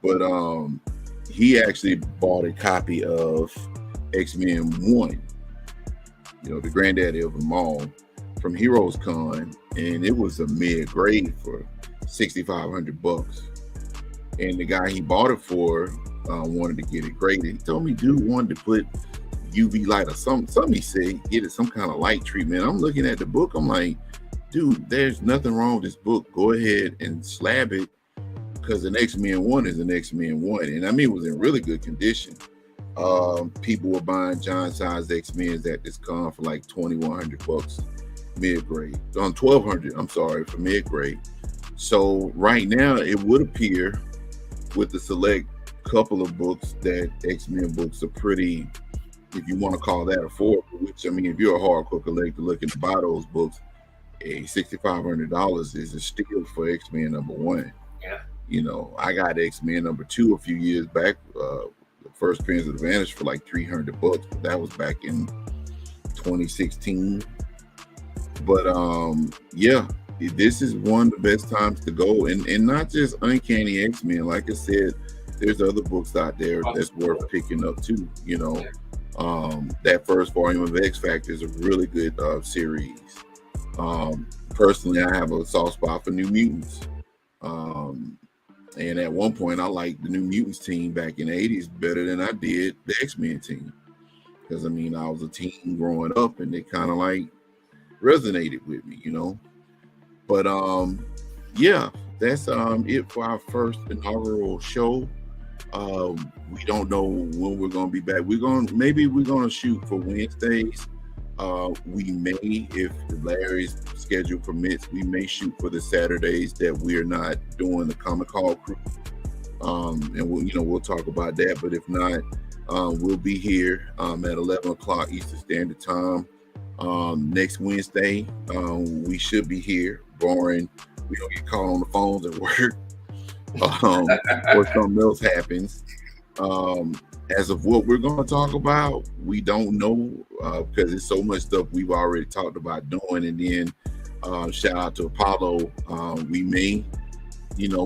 but he actually bought a copy of X-Men 1, you know, the granddaddy of them all, from Heroes Con, and it was a mid-grade for $6,500. And the guy he bought it for wanted to get it graded. He told me dude wanted to put UV light or something he said, get it some kind of light treatment. I'm looking at the book, I'm like, dude, there's nothing wrong with this book. Go ahead and slab it, because an X-Men 1 is an X-Men 1. And I mean, it was in really good condition. People were buying John size X-Men's at this con for like $2,100 mid-grade. On $1,200, I'm sorry, for mid-grade. So right now, it would appear with the select couple of books that X-Men books are pretty, if you want to call that affordable, which, I mean, if you're a hardcore collector looking to buy those books, $6,500 is a steal for X-Men number 1. Yeah. You know, I got X-Men number 2 a few years back, the first Appearance of the Vanished for like $300, but that was back in 2016. But yeah, this is one of the best times to go, and not just Uncanny X-Men. Like I said, there's other books out there that's worth picking up too. You know, that first volume of X Factor is a really good series. personally, I have a soft spot for New Mutants. And at one point, I liked the New Mutants team back in the 80s better than I did the X-Men team. Because, I mean, I was a teen growing up, and they kind of like resonated with me, you know. But, yeah, that's it for our first inaugural show. We don't know when we're going to be back. Maybe we're going to shoot for Wednesdays. We may, if Larry's schedule permits, we may shoot for the Saturdays that we're not doing the Comic Call crew. And we'll talk about that. But if not, we'll be here at 11 o'clock Eastern Standard Time. Next Wednesday, we should be here. Barring we don't get called on the phones at work, or something else happens. As of what we're going to talk about, we don't know because there's so much stuff we've already talked about doing. And then shout out to Apollo. We may,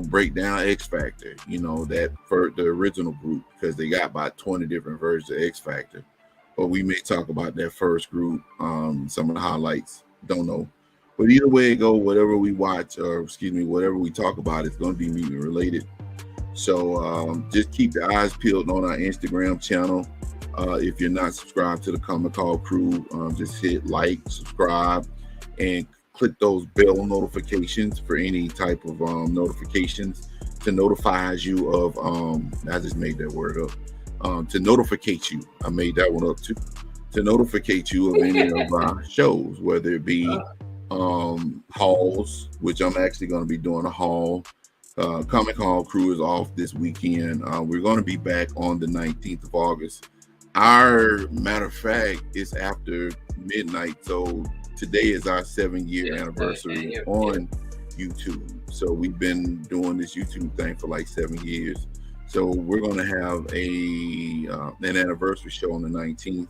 break down X Factor, that for the original group, because they got about 20 different versions of X Factor. But we may talk about that first group, some of the highlights. Don't know. But either way it go, whatever we watch, whatever we talk about, it's going to be mutant related. So just keep your eyes peeled on our Instagram channel. If you're not subscribed to the Comic Call crew, just hit like, subscribe, and click those bell notifications for any type of notifications to notify you of, I just made that word up, to notificate you. I made that one up too. To notificate you of any of our shows, whether it be hauls, which I'm actually going to be doing a haul. Comic Hall crew is off this weekend. We're going to be back on the 19th of August. Our matter of fact, it's after midnight. So today is our 7-year anniversary on YouTube. So we've been doing this YouTube thing for like 7 years. So we're going to have an anniversary show on the 19th.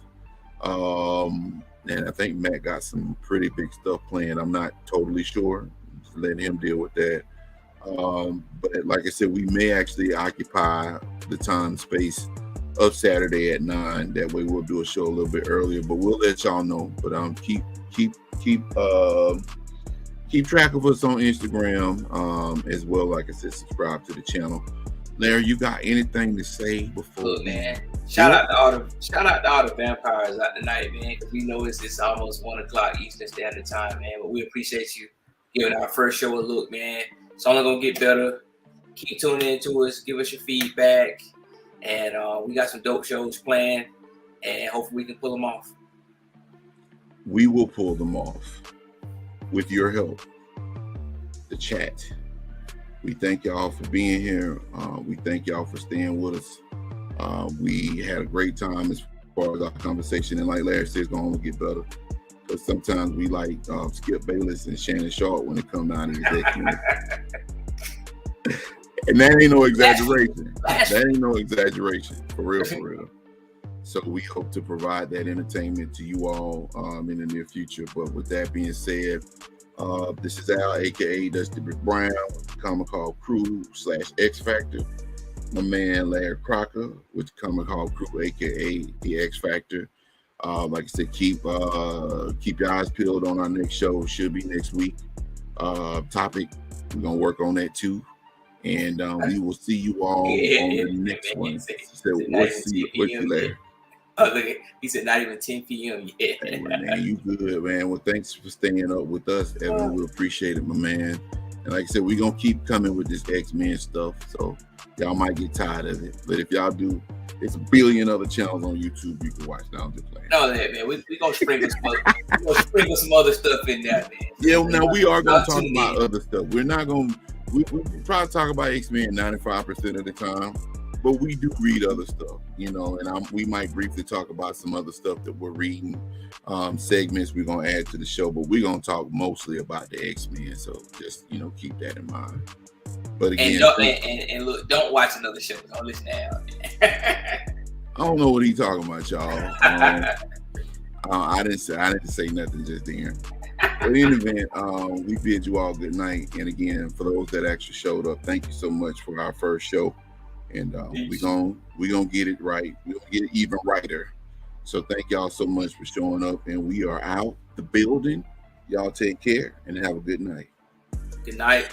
And I think Matt got some pretty big stuff planned. I'm not totally sure. Just letting him deal with that. But like I said, we may actually occupy the time space of Saturday at 9. That way we'll do a show a little bit earlier, but we'll let y'all know. But keep track of us on Instagram as well. Like I said, subscribe to the channel. Larry, you got anything to say before? Look, man. Shout out to all the vampires out tonight, man, because we know it's almost 1 o'clock Eastern Standard Time, man. But we appreciate you giving our first show a look, man. It's only gonna get better. Keep tuning in to us, give us your feedback, and we got some dope shows planned, and hopefully we can pull them off. We will pull them off with your help. The chat. We thank y'all for being here. We thank y'all for staying with us. We had a great time as far as our conversation, and like Larry says, it's gonna only get better. Because sometimes we like Skip Bayless and Shannon Sharp when it comes down to this X-Men. And that ain't no exaggeration. That ain't no exaggeration. For real. So we hope to provide that entertainment to you all in the near future. But with that being said, this is Al, aka Dusty Brown, Comic Call Crew /X Factor. My man Larry Crocker with Comic Call Crew, aka the X Factor. Like I said, keep your eyes peeled on our next show. Should be next week. Topic, we're gonna work on that too, and we will see you all on the next one. What's Larry? Look, he said not even 10 p.m. yet. Hey, man, you good, man. Well, thanks for staying up with us, Evan. We appreciate it, my man. And like I said, we're gonna keep coming with this X-Men stuff. So y'all might get tired of it, but if y'all do, it's a billion other channels on YouTube you can watch. Now I'm just playing. No, that man, we gonna sprinkle some other stuff in there, man. Yeah, now we are gonna talk about other stuff. We're not gonna. We probably talk about X-Men 95% of the time, but we do read other stuff, and we might briefly talk about some other stuff that we're reading, segments we're gonna add to the show, but we're gonna talk mostly about the X-Men. So just keep that in mind. But again, and look, don't watch another show. Don't listen to Al. I don't know what he's talking about, y'all. I didn't say nothing just then. But in any event, we bid you all good night. And again, for those that actually showed up, thank you so much for our first show. And we're gonna get it right. We're gonna get it even righter. So thank y'all so much for showing up. And we are out the building. Y'all take care and have a good night. Good night.